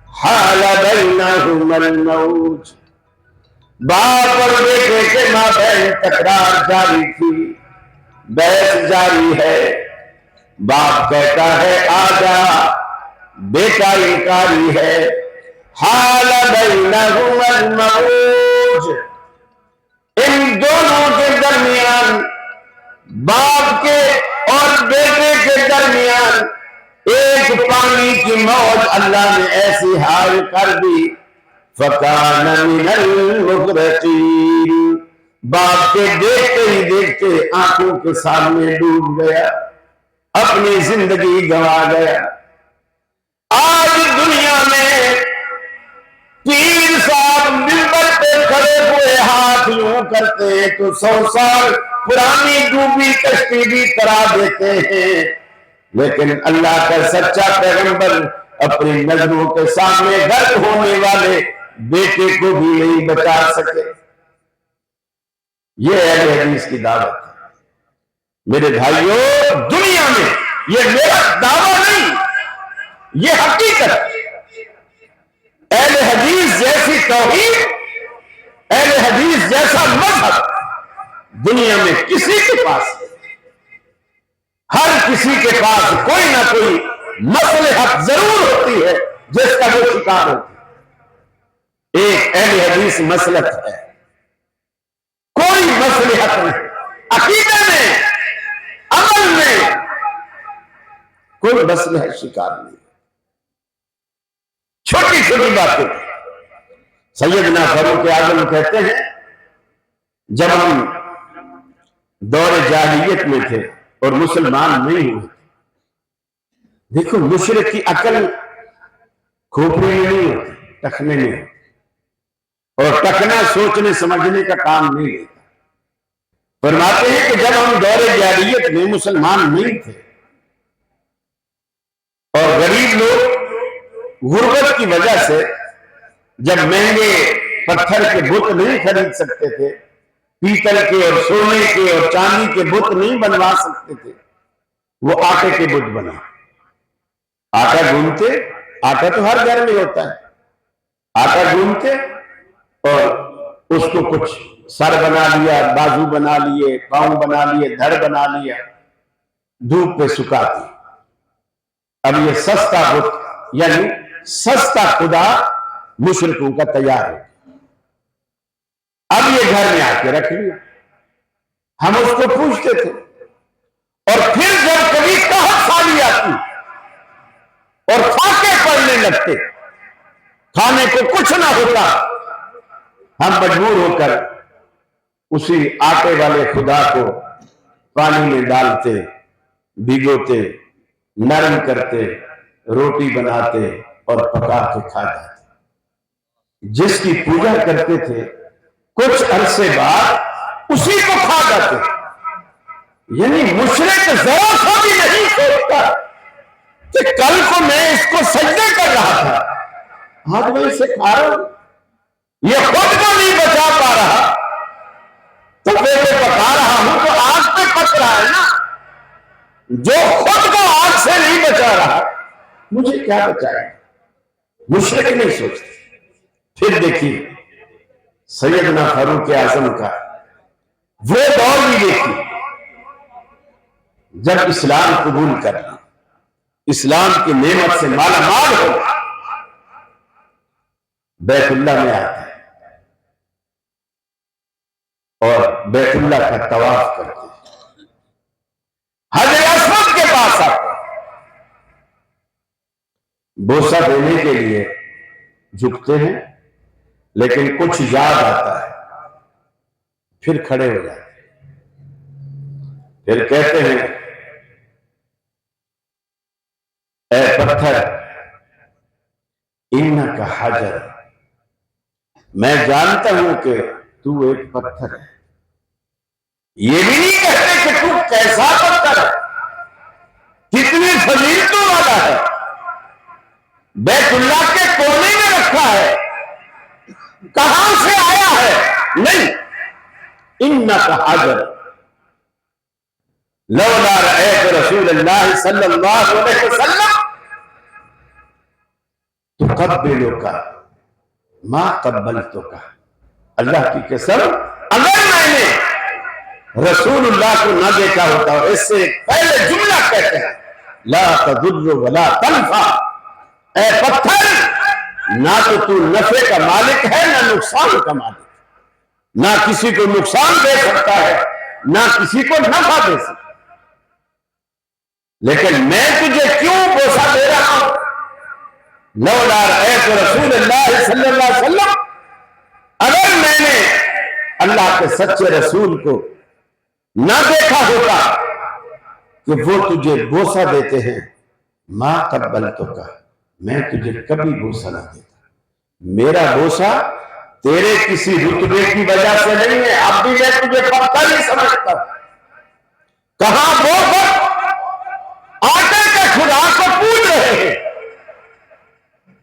حال بینہما الموج، باپ اور بیٹے کے مابین تکرار جاری تھی، بحث جاری ہے، باپ کہتا ہے آجا، بیٹا انکاری ہے، حال بینہما الموج، ان دونوں کے درمیان، باپ کے اور بیٹے کے درمیان ایک پانی کی موج اللہ نے ایسی حال کر دی، فَكَانَ مِنَ الْمُغْرَقِينَ، باپ کے دیکھتے ہی دیکھتے آنکھوں کے سامنے ڈوب گیا، اپنی زندگی گنوا گیا۔ آج دنیا میں پیر صاحب منبر پہ کھڑے ہوئے ہاتھ یوں کرتے ہیں تو 100 سال پرانی ڈوبی کشتی بھی کرا دیتے ہیں، لیکن اللہ کا سچا پیغمبر اپنی نظروں کے سامنے غرق ہونے والے بیٹے کو بھی نہیں بچا سکے۔ یہ اہل حدیث کی دعوت ہے میرے بھائیوں، دنیا میں یہ میرا دعویٰ نہیں، یہ حقیقت۔ اہل حدیث جیسی توحید، اہل حدیث جیسا مذہب دنیا میں کسی کے پاس نہیں۔ ہر کسی کے پاس کوئی نہ کوئی مصلحت ضرور ہوتی ہے جس کا وہ شکار ہوتی ہے۔ ایک اہل حدیث مصلحت ہے، کوئی مصلحت نہیں، عقیدے میں، عمل میں کوئی مصلحت شکار نہیں۔ چھوٹی چھوٹی باتیں سیدنا فاروق اعظم کہتے ہیں جب ہم دور جاہلیت میں تھے اور مسلمان نہیں ہوئے، دیکھو مشرک کی عقل کھوپڑی میں نہیں ہوتی، ٹکنے میں ہوتی، اور ٹکنا سوچنے سمجھنے کا کام نہیں لیتا۔ فرماتے ہیں کہ جب ہم دور جاہلیت میں مسلمان نہیں تھے اور غریب لوگ غربت کی وجہ سے جب مہنگے پتھر کے بت نہیں خرید سکتے تھے، پیتل کے اور سونے کے اور چاندی کے بت نہیں بنوا سکتے تھے، وہ آٹے کے بت بنا۔ آٹا گوندتے، آٹا تو ہر گھر میں ہوتا ہے، آٹا گوندتے اور اس کو کچھ سر بنا لیا، بازو بنا لیے، پاؤں بنا لیے، دھڑ بنا لیا، دھوپ پہ سکھا دی۔ اب یہ سستا بت یعنی سستا خدا مشرکوں کا تیار ہے، اب یہ گھر میں آ کے رکھ لیا۔ ہم اس کو پوچھتے تھے، اور پھر جب کبھی قحط سالی آتی اور فاقے پڑنے لگتے، کھانے کو کچھ نہ ہوتا، ہم مجبور ہو کر اسی آٹے والے خدا کو پانی میں ڈالتے، بھگوتے، نرم کرتے، روٹی بناتے اور پکا کے کھا جاتے۔ جس کی پوجا کرتے تھے کچھ عرصے بعد اسی کو کھا جاتے۔ یعنی مشرک ذرا سا بھی نہیں سوچتا کہ کل کو میں اس کو سجدے کر رہا تھا، آج میں اسے کھا رہا ہوں۔ یہ خود کو نہیں بچا پا رہا تو میں پکا رہا ہوں تو آگ پہ پک رہا ہے نا۔ جو خود کو آگ سے نہیں بچا رہا مجھے کیا بچائے؟ مشرک نہیں سوچتے۔ پھر دیکھیے سیدنا فاروق اعظم کا وہ دور بھی دیکھیے جب اسلام قبول کرنا، اسلام کی نعمت سے مالا مال ہو، بیت اللہ میں آتے اور بیت اللہ کا طواف کرتے، حجر اسود کے پاس آتے، بوسہ دینے کے لیے جھکتے ہیں، لیکن کچھ یاد آتا ہے، پھر کھڑے ہو جاتے، پھر کہتے ہیں اے پتھر انکا حجر، میں جانتا ہوں کہ تو ایک پتھر ہے۔ یہ بھی نہیں کہتے کہ تو کیسا پتھر ہے، کتنی فضیلتوں والا ہے، بیت اللہ کے کونے میں رکھا ہے، کہاں سے آیا ہے، نہیں، انکا حجر لولا رأیت رسول اللہ صلی اللہ علیہ وسلم تقبلک ما قبلتک، اللہ کی قسم اگر میں نے رسول اللہ کو نہ دیکھا ہوتا، اس سے پہلے جملہ کہتے ہیں لا تضر ولا تنفع، اے پتھر نہ تو نفع کا مالک ہے نہ نقصان کا مالک، نہ کسی کو نقصان دے سکتا ہے نہ کسی کو نفع دے سکتا، لیکن میں تجھے کیوں بوسہ دے رہا ہوں؟ لولا رأیت رسول اللہ صلی اللہ علیہ وسلم، اگر میں نے اللہ کے سچے رسول کو نہ دیکھا ہوتا کہ وہ تجھے بوسہ دیتے ہیں، ما قبلتک، میں تجھے کبھی بوسہ نہ دیتا۔ میرا بوسہ تیرے کسی رتبے کی وجہ سے نہیں ہے، اب بھی میں تجھے پکا نہیں سمجھتا۔ کہاں وہ وقت آٹے کے خدا کو پوج رہے ہیں،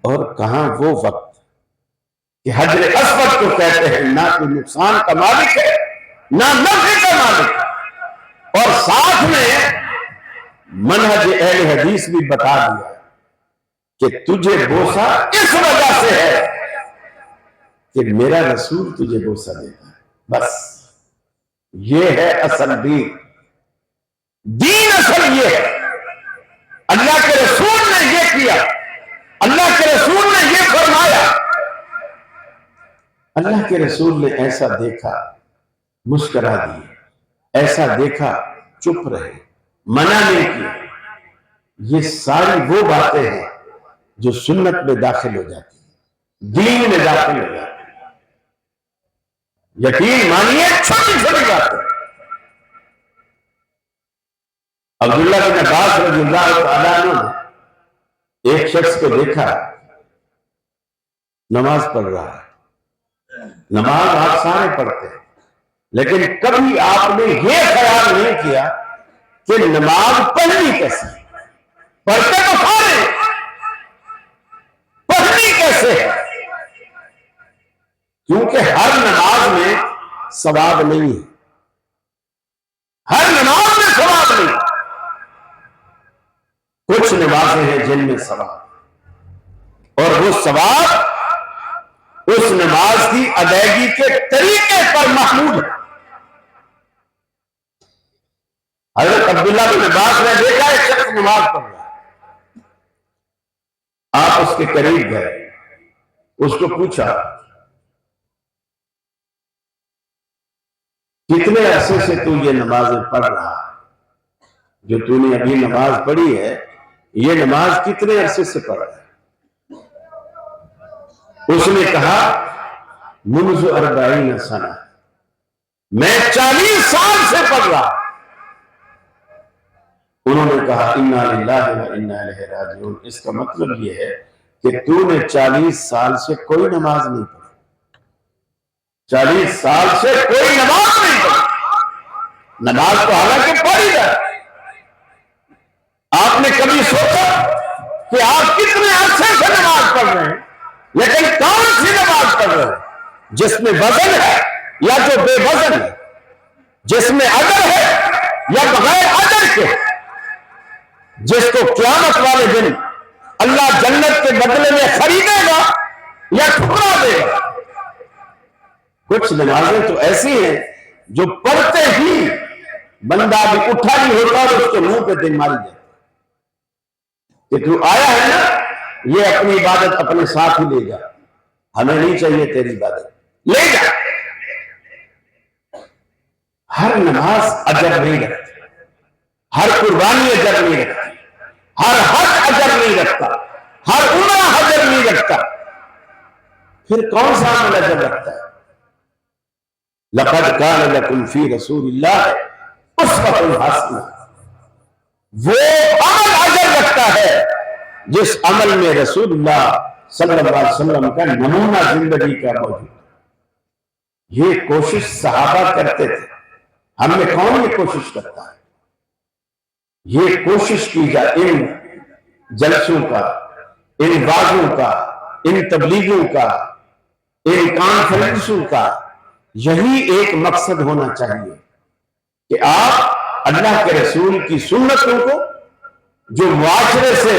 اور کہاں وہ وقت کہ حجر اسود کو کہتے ہیں نہ تو نقصان کا مالک ہے نہ نفع کا مالک ہے، اور ساتھ میں منہج اہل حدیث بھی بتا دیا کہ تجھے بوسہ اس وجہ سے ہے کہ میرا رسول تجھے بوسہ دیتا ہے، بس یہ ہے اصل دین۔ دین اصل یہ ہے، اللہ کے رسول نے یہ کیا، اللہ کے رسول نے یہ فرمایا، اللہ کے رسول نے ایسا دیکھا مسکرا دیے، ایسا دیکھا چپ رہے، منع نہیں کیا۔ یہ ساری وہ باتیں ہیں جو سنت میں داخل ہو جاتی ہیں، دین میں داخل ہو جاتی ہیں۔ یقین مانیے چھوٹی چھوٹی باتیں۔ عبداللہ بن عباس رضی اللہ تعالیٰ عنہ نے ایک شخص کو دیکھا نماز پڑھ رہا ہے، نماز آپ سارے پڑھتے ہیں، لیکن کبھی آپ نے یہ خیال نہیں کیا کہ نماز پڑھنی کیسے، پڑھتے تو سارے، پڑھنی کیسے ہے؟ کیونکہ ہر نماز میں ثواب نہیں ہے، ہر نماز میں ثواب نہیں، کچھ نمازیں ہیں جن میں ثواب، اور وہ ثواب اس اس نماز کی ادائیگی کے طریقے پر محمود ہے۔ حضرت عبداللہ بن عباس نے دیکھا ایک شخص نماز پڑھ رہا ہے، آپ اس کے قریب گئے، اس کو پوچھا کتنے عرصے سے تو یہ نمازیں پڑھ رہا ہے؟ جو تو نے ابھی نماز پڑھی ہے یہ نماز کتنے عرصے سے پڑھ رہا ہے؟ اس نے کہا منذ 40 سنہ، میں 40 سال سے پڑھ رہا ہوں۔ انہوں نے کہا انا للہ و انا الیہ راجعون، اس کا مطلب یہ ہے کہ تو نے 40 سال سے کوئی نماز نہیں پڑھی، 40 سال سے کوئی نماز نہیں پڑھی۔ نماز تو حالانکہ پڑھی جائے، آپ نے کبھی سوچا کہ آپ کتنے عرصے سے نماز پڑھ رہے ہیں، لیکن کون سی نماز پڑھ رہے ہیں؟ جس میں وزن ہے یا جو بے وزن ہے، جس میں اجر ہے یا بغیر اجر کے، جس کو قیامت والے دن اللہ جنت کے بدلے میں خریدے گا یا ٹھکرا دے گا۔ کچھ نمازیں تو ایسی ہیں جو پڑھتے ہی بندہ بھی اٹھا نہیں ہوتا اور اس کے منہ پہ دن ماری جائے کہ تو آیا ہے نا، یہ اپنی عبادت اپنے ساتھ ہی لے جا، ہمیں نہیں چاہیے تیری عبادت، لے جا۔ ہر نماز اجر نہیں رکھتی، ہر قربانی اجر نہیں رکھتی، ہر حج اجر نہیں رکھتا، ہر عمرہ اجر نہیں رکھتا، پھر کون سا عمل اجر رکھتا ہے؟ لقد كان لكم في رسول الله اسوة حسنة، وہ عمل اجر رکھتا ہے جس عمل میں رسول اللہ صلی اللہ علیہ وسلم کا نمونہ زندگی کا موجود ہے۔ یہ کوشش صحابہ کرتے تھے، ہم میں کون یہ کوشش کرتا ہے؟ یہ کوشش کی جائے ان جلسوں کا، ان وعظوں کا، ان تبلیغوں کا، ان کانفرنسوں کا، یہی ایک مقصد ہونا چاہیے کہ آپ اللہ کے رسول کی سنتوں کو جو معاشرے سے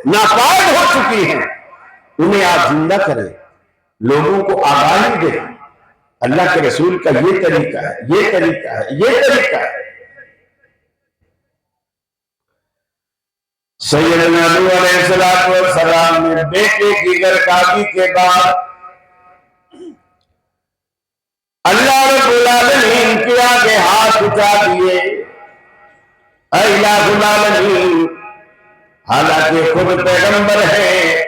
ناپائد ہو چکی ہیں انہیں آپ زندہ کریں، لوگوں کو آگاہی دیں۔ اللہ کے رسول کا یہ طریقہ ہے، یہ طریقہ ہے، یہ طریقہ ہے۔ سیدنا نوح علیہ السلام نے بیٹے کی گرکابی کے بعد اللہ رب العالمین کے آگے ہاتھ اٹھا دیے، اے الہ العالمین، حالانکہ خود پیغمبر ہے،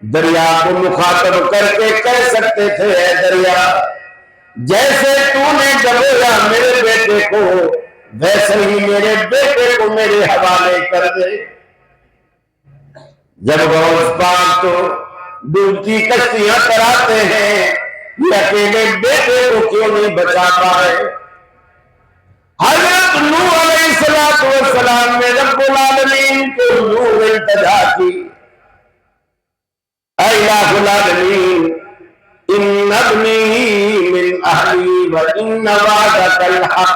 دریا کو مخاطب کر کے کہہ سکتے تھے اے دریا، جیسے تو نے ڈبویا میرے بیٹے کو ویسے ہی میرے بیٹے کو میرے حوالے کر دے۔ جب غوث پاک تو ڈوبتی کشتیاں تراتے ہیں، یہ اکیلے بیٹے کو کیوں نہیں بچا پائے؟ حضرت نوح علیہ السلام نے رب العالمین کو نور التجا کی، اے الہ العالمین، ان ابنی من اہلی و ان وعدک الحق،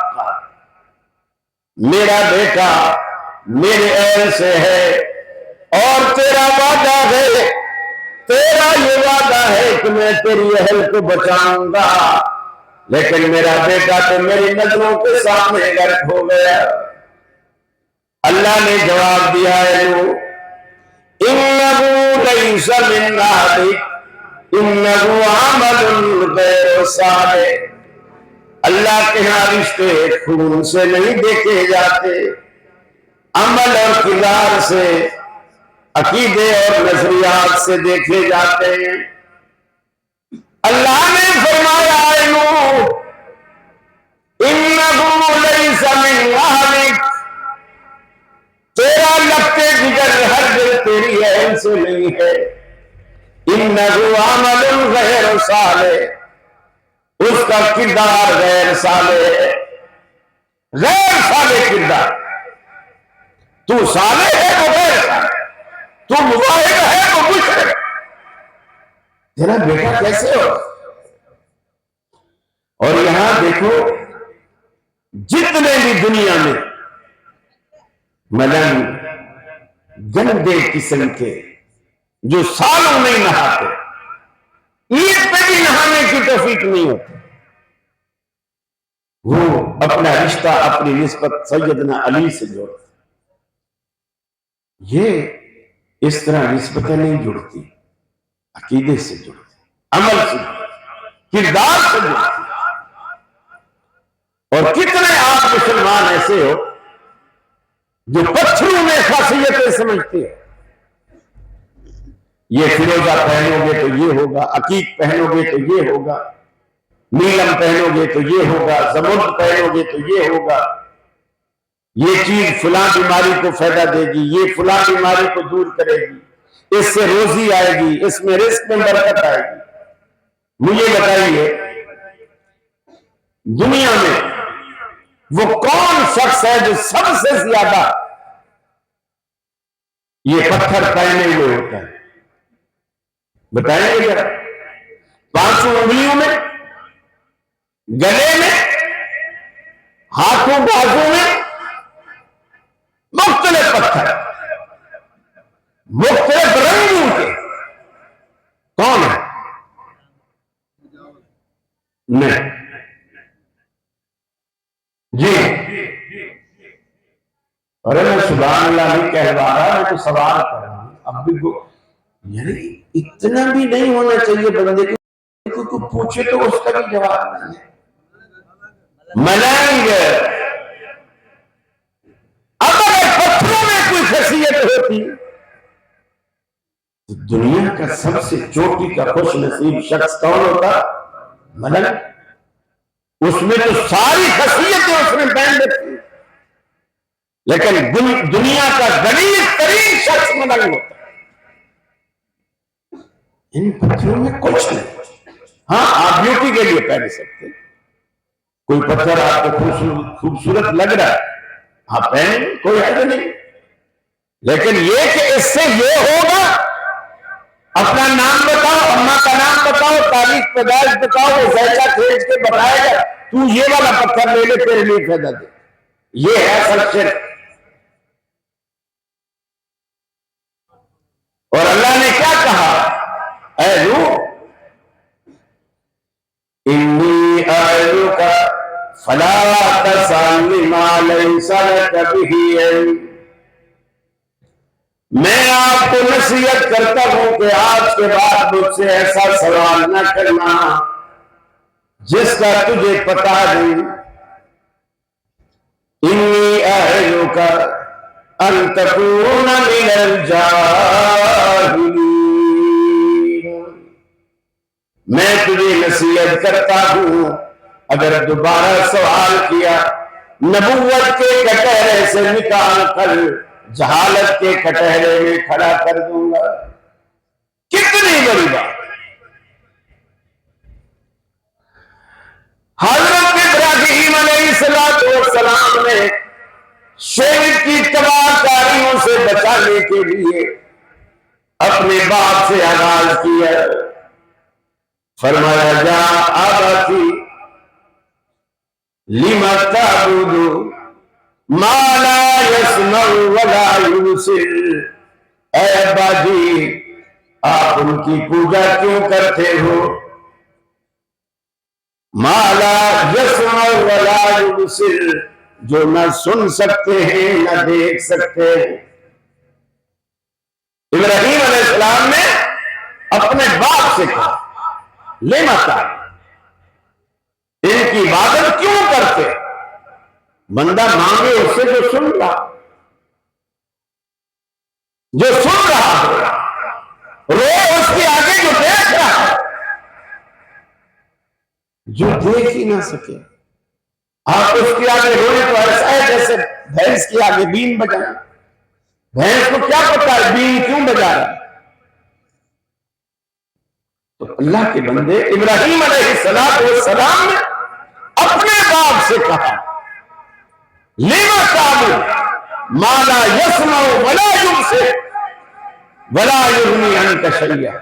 میرا بیٹا میرے اہل سے ہے اور تیرا وعدہ ہے، تیرا یہ وعدہ ہے کہ میں تیری اہل کو بچاؤں گا، لیکن میرا بیٹا تو میری نظروں کے سامنے غرق ہو گیا۔ اللہ نے جواب دیا ہے اِنَّهُ لَيْسَ مِنْ أَهْلِكَ إِنَّهُ عَمَلٌ غَيْرُ صَالِحٍ، اللہ کے ہاں رشتے خون سے نہیں دیکھے جاتے، عمل اور کردار سے، عقیدے اور نظریات سے دیکھے جاتے ہیں۔ اللہ نے فرمایا اِنَّهُ لَيْسَ مِنْ أَهْلِكَ، تیرا لگتے جگر ہر دل تیری اہل سے نہیں ہے، اِنَّهُ عَمَلٌ غَيْرُ صَالِحٍ، اس کا کردار غیر صالح ہے، غیر صالح کردار۔ تو صالح ہے وہ غیر صالح، تو مواحد ہے وہ مشرک، تیرا بیٹا کیسے ہو؟ اور یہاں دیکھو جتنے بھی دنیا میں ملنگ گندے قسم کے جو سالوں نہیں نہاتے، عید پہ بھی نہانے کی توفیق نہیں ہوتی. وہ اپنا رشتہ اپنی نسبت سیدنا علی سے جوڑتے. یہ اس طرح نسبتیں نہیں جڑتی، عقیدے سے جڑتی، عمل سے جڑتی، کردار سے جڑتی. اور کتنے آپ مسلمان ایسے ہو جو پتھروں میں خاصیتیں سمجھتے ہیں. یہ فیروزہ پہنو گے تو یہ ہوگا، عقیق پہنو گے تو یہ ہوگا، نیلم پہنو گے تو یہ ہوگا، زمرد پہنو گے تو یہ ہوگا، یہ چیز فلاں بیماری کو فائدہ دے گی، یہ فلاں بیماری کو دور کرے گی، اس سے روزی آئے گی، اس میں رزق میں برکت آئے گی. مجھے بتائیے دنیا میں وہ کون شخص ہے جو سب سے زیادہ یہ پتھر پہنے ہوئے ہوتا ہے؟ بتائیں گے ذرا. 5 انگلیوں میں، گلے میں، ہاتھوں بازو میں مختلف پتھر، مختلف رنگوں کے. کون ہے؟ نہیں جی. ارے میں سبحان اللہ نہیں کہلوا رہا، میں تو سوال کر رہا ہوں. اب بھی یعنی اتنا بھی نہیں ہونا چاہیے بندے کو کوئی پوچھے تو اس کا بھی جواب نہیں ہے. ملنگ. اب اگر پتھروں میں کوئی خاصیت ہوتی تو دنیا کا سب سے چوٹی کا خوش نصیب شخص کون ہوتا؟ ملنگ. اس میں تو ساری خاصیتیں اس میں بین رکھی، لیکن دنیا کا غنی ترین شخص ملنگ ہوتا. ان پتھروں میں کچھ نہیں. ہاں آپ بیوٹی کے لیے پہن سکتے، کوئی پتھر آپ کو خوبصورت لگ رہا ہے آپ پہن، کوئی حد نہیں. لیکن یہ کہ اس سے یہ ہوگا، اپنا نام بتاؤ، اماں کا نام بتاؤ، تاریخ پیدائش بتاؤ، وہ زیچہ کھینچ کے بتائے گا تو یہ والا پتھر لے لے تیرے لیے فائدہ دے. یہ ہے اصل شرک. اور اللہ نے کیا کہا؟ اے روح انی اعلک فلا تسألنی ما لیس لک بہ علم. میں آپ کو نصیحت کرتا ہوں کہ آج کے بعد مجھ سے ایسا سوال نہ کرنا جس کا تجھے پتا نہیں. انی اعلک ان تکون من الجاہلین. میں تجھے نصیحت کرتا ہوں اگر دوبارہ سوال کیا نبوت کے کٹہرے سے نکال کر جہالت کے کٹہرے میں کھڑا کر دوں گا. کتنی بڑی بات. حضرت ابراہیم علیہ السلام نے شرک کی تباہ کاریوں سے بچانے کے لیے اپنے باپ سے آغاز کیا. فرمایا جا آباتی لم تعبد ما لا يسمع ولا يبصر. اے ابا جی آپ ان کی پوجا کیوں کرتے ہو؟ ما لا يسمع ولا يبصر، جو نہ سن سکتے ہیں نہ دیکھ سکتے ہیں. ابراہیم علیہ السلام نے اپنے باپ سے کہا لما تعبد، ان کی عبادت کیوں کرتے؟ بندہ مانگے اس سے جو سن رہا ہو، رو اس کے آگے جو دیکھ رہا ہے، جو دیکھ ہی نہ سکے. آپ اس کے آگے روئے تو ایسا ہے جیسے بھینس کے آگے بین بجانا. بھینس کو کیا پتا ہے بین کیوں بجا رہا ہے؟ تو اللہ کے بندے ابراہیم علیہ السلام نے اپنے باپ سے کہا لما تعبد ما لا يسمع ولا يبصر ولا يغني عنك شيئا.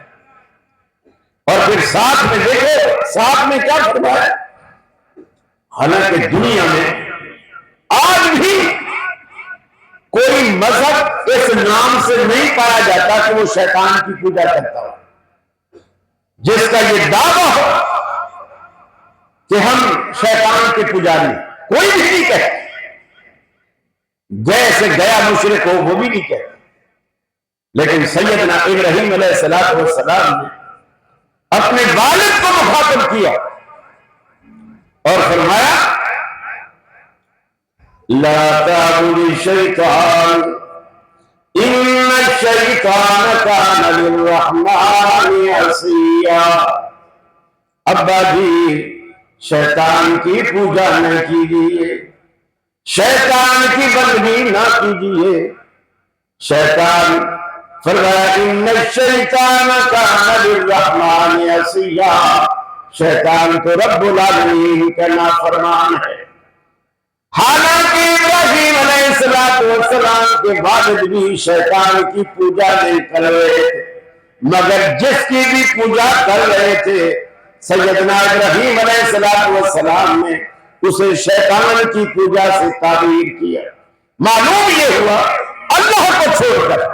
اور پھر ساتھ میں دیکھو ساتھ میں کیا فرمایا؟ حالانکہ دنیا میں آج بھی کوئی مذہب اس نام سے نہیں پایا جاتا کہ وہ شیطان کی پوجا کرتا ہو. جس کا یہ دعویٰ ہو کہ ہم شیطان کے پجاری، کوئی بھی نہیں کہتا، جیسے گیا مشرک ہو وہ بھی نہیں کہتا، لیکن سیدنا ابراہیم علیہ السلام نے اپنے والد کو مخاطب کیا اور فرمایا لا تعبد الشیطان ان الشیطان کان للرحمن عصیا، ابا جی شیطان کی پوجا نہ کیجیے، شیطان کی بندگی نہ کیجیے۔ شیطان فرمایا ان الشیطان کان للرحمن عصیا، شیطان تو رب العالمین کا نافرمان ہے۔ حالانکہ ابراہیم علیہ السلام کے والد بھی شیطان کی پوجا نہیں کر رہے تھے، مگر جس کی بھی پوجا کر رہے تھے سیدنا ابراہیم علیہ السلام نے اسے شیطان کی پوجا سے تعبیر کیا۔ معلوم یہ ہوا اللہ کو چھوڑ کر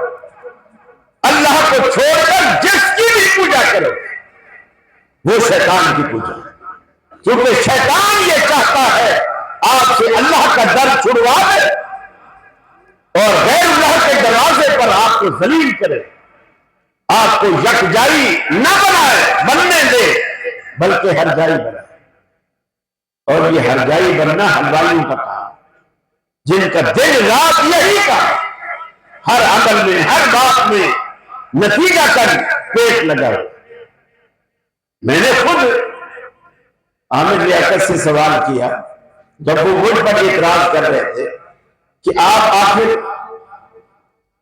جس کی بھی پوجا کرو وہ شیطان کی پوجا، کیونکہ شیطان یہ چاہتا ہے آپ سے اللہ کا در چھڑوا دے اور غیر اللہ کے دروازے پر آپ کو ذلیل کرے، آپ کو یکجائی نہ بننے دے بلکہ ہر جائی بنائے۔ اور یہ ہر جائی بننا حلوائیوں کا کام، جن کا دن رات یہی کا ہر عمل میں ہر بات میں نتیجہ کر پیٹ لگائے۔ میں نے خود عامر لیاقت سے سوال کیا جب وہ مجھ پر اعتراض کر رہے تھے کہ آپ آخر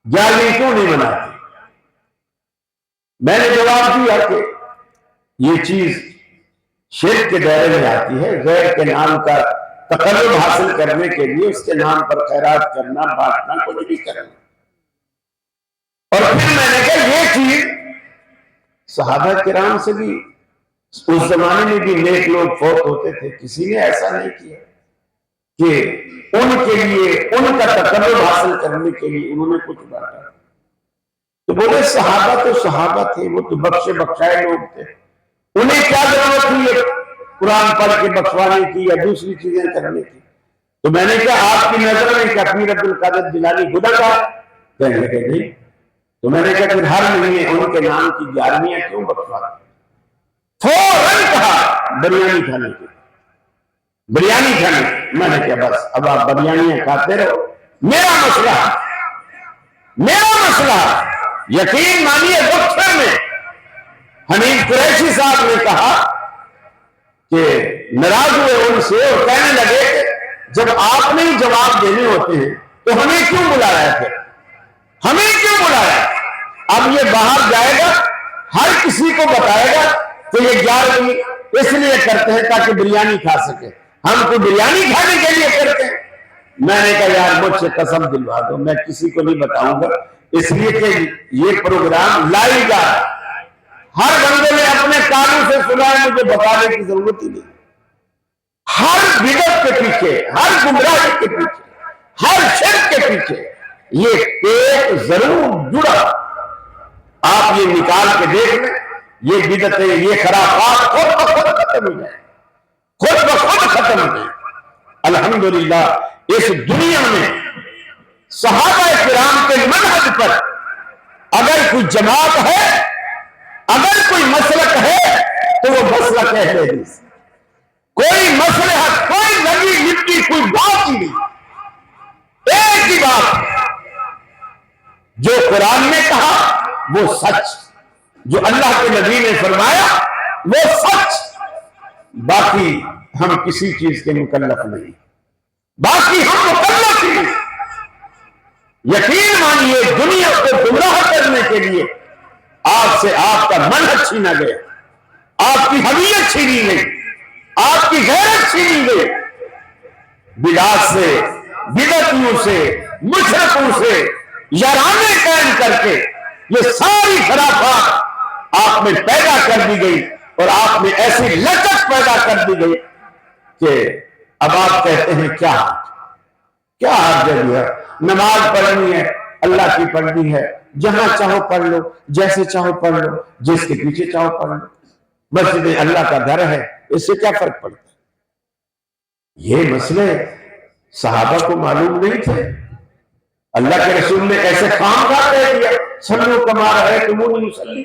11ویں کیوں نہیں مناتے؟ میں نے جواب دیا کہ یہ چیز شرک کے دائرے میں آتی ہے، غیر کے نام کا تقرب حاصل کرنے کے لیے اس کے نام پر خیرات کرنا، بانٹنا، کچھ بھی کرنا۔ اور پھر میں نے کہا یہ چیز صحابہ کرام سے بھی اس زمانے میں بھی نیک لوگ فوت ہوتے تھے، کسی نے ایسا نہیں کیا کہ ان کے لیے ان کا تقرب حاصل کرنے کے لیے انہوں نے کچھ بانٹا۔ تو بولے صحابہ تو صحابہ تھے، وہ تو بخشے بخشائے لوگ تھے، انہیں کیا ضرورت تھی قرآن پڑھ کے بخشوانے کی یا دوسری چیزیں کرنے کی؟ تو میں نے کہا آپ کی نظر میں کہ امیر عبد القادر جیلانی گناہ گار؟ کہنے لگے نہیں۔ تو میں نے کہا پھر ہر مہینے ان کے نام کی 11ویں کیوں بخشواتے؟ فوراً کہا بریانی کھانے کی، بریانی کھانے کی۔ میں نے کہا بس اب آپ بریانیاں کھاتے رہو، میرا مسئلہ یقین مانیے دفتر میں حنیف قریشی صاحب نے کہا کہ ناراض ہوئے ان سے اور کہنے لگے کہ جب آپ نے جواب دینے ہوتے ہیں تو ہمیں کیوں بلایا تھے؟ ہمیں کیوں بلایا؟ اب یہ باہر جائے گا، ہر کسی کو بتائے گا کہ یہ 11ویں اس لیے کرتے ہیں تاکہ بریانی کھا سکے، ہم کو بریانی کھانے کے لیے کرتے ہیں۔ میں نے کہا یار مجھ سے قسم دلوا دو، میں کسی کو نہیں بتاؤں گا، اس لیے کہ یہ پروگرام لائیو جا رہا ہے، ہر بندے نے اپنے کانوں سے سنا ہے، مجھے بتانے کی ضرورت ہی نہیں۔ ہر بدعت کے پیچھے، ہر گمراہی کے پیچھے، ہر شرک کے پیچھے یہ پیٹ ضرور جڑا۔ آپ یہ نکال کے دیکھ لیں، یہ بدعتیں، یہ خرافات خود بخود ختم ہو جائیں، خود بخود ختم ہو جائیں۔ الحمدللہ اس دنیا میں صحابہ کرام کے منہج پر اگر کوئی جماعت ہے، اگر کوئی مسلک ہے تو وہ مسلک اہل حدیث۔ کوئی مصلحت، کوئی لگی لپٹی کوئی بات ہی نہیں، ایک ہی بات، جو قرآن نے کہا وہ سچ، جو اللہ کے نبی نے فرمایا وہ سچ، باقی ہم کسی چیز کے مکلف نہیں، باقی ہم مکلف ہی نہیں۔ یقین مانیے دنیا کو گمراہ کرنے کے لیے آپ سے آپ کا منہج چھینا گیا، آپ کی حمیت چھینی گئی، آپ کی غیرت چھینی گئی، بدعات سے، بدعتیوں سے، مشرکوں سے یارانے قائم کر کے یہ ساری خرافات آپ میں پیدا کر دی گئی، اور آپ میں ایسی لچک پیدا کر دی گئی کہ اب آپ کہتے ہیں کیا حاجت ہے؟ نماز پڑھنی ہے، اللہ کی پڑھنی ہے، جہاں چاہو پڑھ لو، جیسے چاہو پڑھ لو، جس کے پیچھے چاہو پڑھ لو۔ مسجد اللہ کا گھر ہے، اس سے کیا فرق پڑتا ہے؟ یہ مسئلے صحابہ کو معلوم نہیں تھے. اللہ کے رسول نے ایسے کام کہہ دیا، صلو کما رأیتمونی اصلی،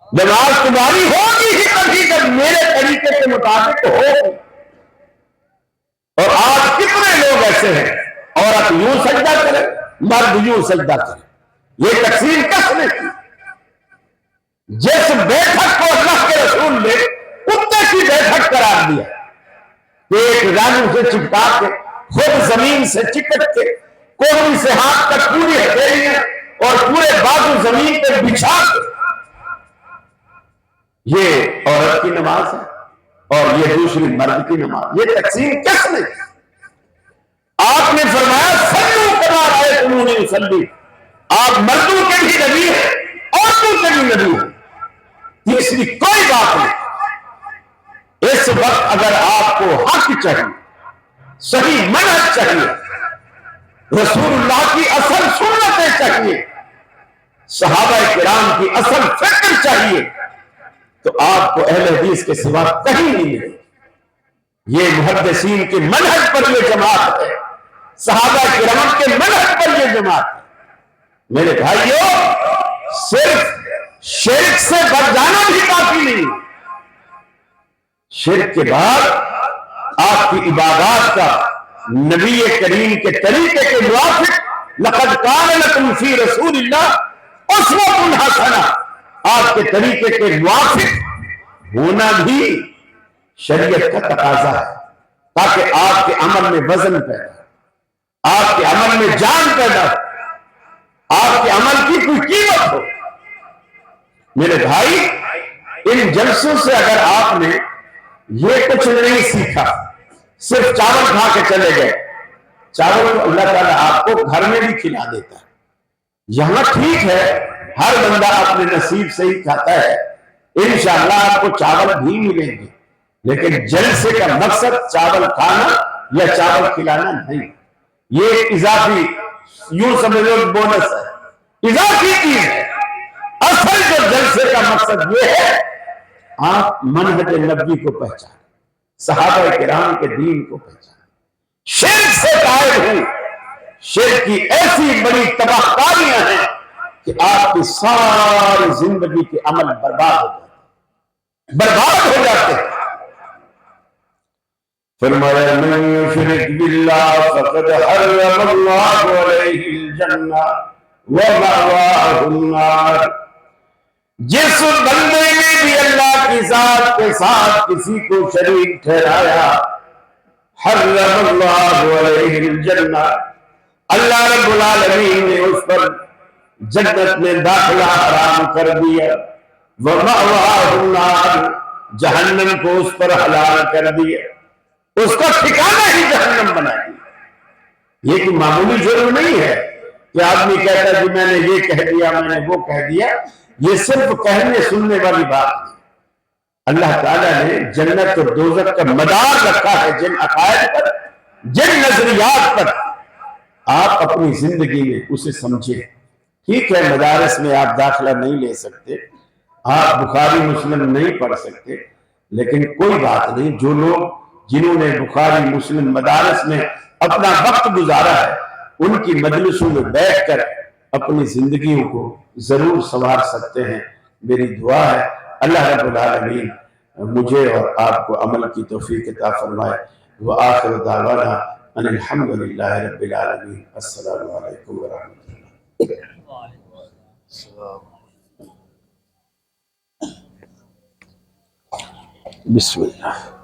نماز تمہاری ہوگی ہی تبھی جب میرے طریقے کے مطابق ہوگی. اور آج کتنے لوگ ایسے ہیں، عورت یوں سجدہ کرے، مرد یوں سجدہ کرے. یہ تقسیم کس نے کی؟ جس بیٹھک کو اللہ کے رسول نے کتے کی بیٹھک قرار دیا، ایک رانوں سے چپکا کے، خود زمین سے چپک کے، کوہنی سے ہاتھ تک پوری ہتھیلیاں اور پورے بازو زمین پہ بچھا کے، یہ عورت کی نماز ہے اور یہ دوسری مرد کی نماز. یہ تقسیم کس نے کی؟ آپ نے فرمایا صلو کما رأیتمونی اصلی، آپ مردوں کے بھی نبی ہیں، عورتوں کے بھی نبی ہیں. تیسری کوئی بات نہیں. اس وقت اگر آپ کو حق چاہیے، صحیح منہج چاہیے، رسول اللہ کی اصل سنتیں چاہیے، صحابہ کرام کی اصل فکر چاہیے، تو آپ کو اہل حدیث کے سوا کہیں نہیں ملے. یہ محدثین کے منہج پر یہ جماعت ہے، صحابہ کرام کے منہج پر یہ جماعت ہے. میرے بھائیوں، صرف شرک سے بچ جانا بھی کافی نہیں. شرک کے بعد آپ کی عبادات کا نبی کریم کے طریقے کے موافق لقد کان لکم فی رسول اللہ اسوۃ حسنہ، آپ کے طریقے کے موافق ہونا بھی شریعت کا تقاضا ہے، تاکہ آپ کے عمل میں وزن پیدا ہو، آپ کے عمل میں جان پیدا ہو، آپ کے عمل کی کوئی قیمت ہو. میرے بھائی، ان جلسوں سے اگر آپ نے یہ کچھ نہیں سیکھا، صرف چاول کھا کے چلے گئے، چاول تو اللہ تعالیٰ آپ کو گھر میں بھی کھلا دیتا ہے. یہاں ٹھیک ہے ہر بندہ اپنے نصیب سے ہی کھاتا ہے، انشاءاللہ آپ کو چاول بھی ملیں گے، لیکن جلسے کا مقصد چاول کھانا یا چاول کھلانا نہیں. یہ اضافی، یوں سمجھو بونس ہے، اضافی چیز ہے. اصل جو جلسے کا مقصد یہ ہے، آپ منہج نبی کو پہچانیں، صحابہ کرام کے دین کو پہچانیں. شرک سے قائل ہوئی، شرک کی ایسی بڑی تباہ کاریاں ہیں کہ آپ کی ساری زندگی کے عمل برباد ہو جاتے ہیں. فرمایا من یشرک باللہ فقد حرم اللہ علیہ الجنہ ومأواہ النار. جس بندے نے بھی اللہ کی ذات کے ساتھ کسی کو شریک ٹھہرایا، حرم اللہ علیہ الجنہ، اللہ رب العالمین نے اس پر جنت میں داخلہ حرام کر دیا. ومأواہ النار، جہنم کو اس پر حلال کر دیا، اس کا ٹھکانہ ہی جہنم بنا دیا. یہ کوئی معمولی جرم نہیں ہے کہ آدمی کہتا ہے کہ میں نے یہ کہہ دیا، میں نے وہ کہہ دیا. یہ صرف کہنے سننے والی بات نہیں. اللہ تعالیٰ نے جنت اور دوزخ کا مدار رکھا ہے جن عقائد پر، جن نظریات پر. آپ اپنی زندگی میں اسے سمجھیں. ٹھیک ہے مدارس میں آپ داخلہ نہیں لے سکتے، آپ بخاری مسلم نہیں پڑھ سکتے، لیکن کوئی بات نہیں. جو لوگ جنہوں نے بخاری مسلم مدارس میں اپنا وقت گزارا ہے، ان کی مجلسوں میں بیٹھ کر اپنی زندگیوں کو ضرور سنوار سکتے ہیں. میری دعا ہے اللہ رب العالمین مجھے اور آپ کو عمل کی توفیق عطا فرمائے. وآخر دعوانا ان الحمدللہ رب العالمین. السلام علیکم ورحمۃ اللہ. بسم اللہ.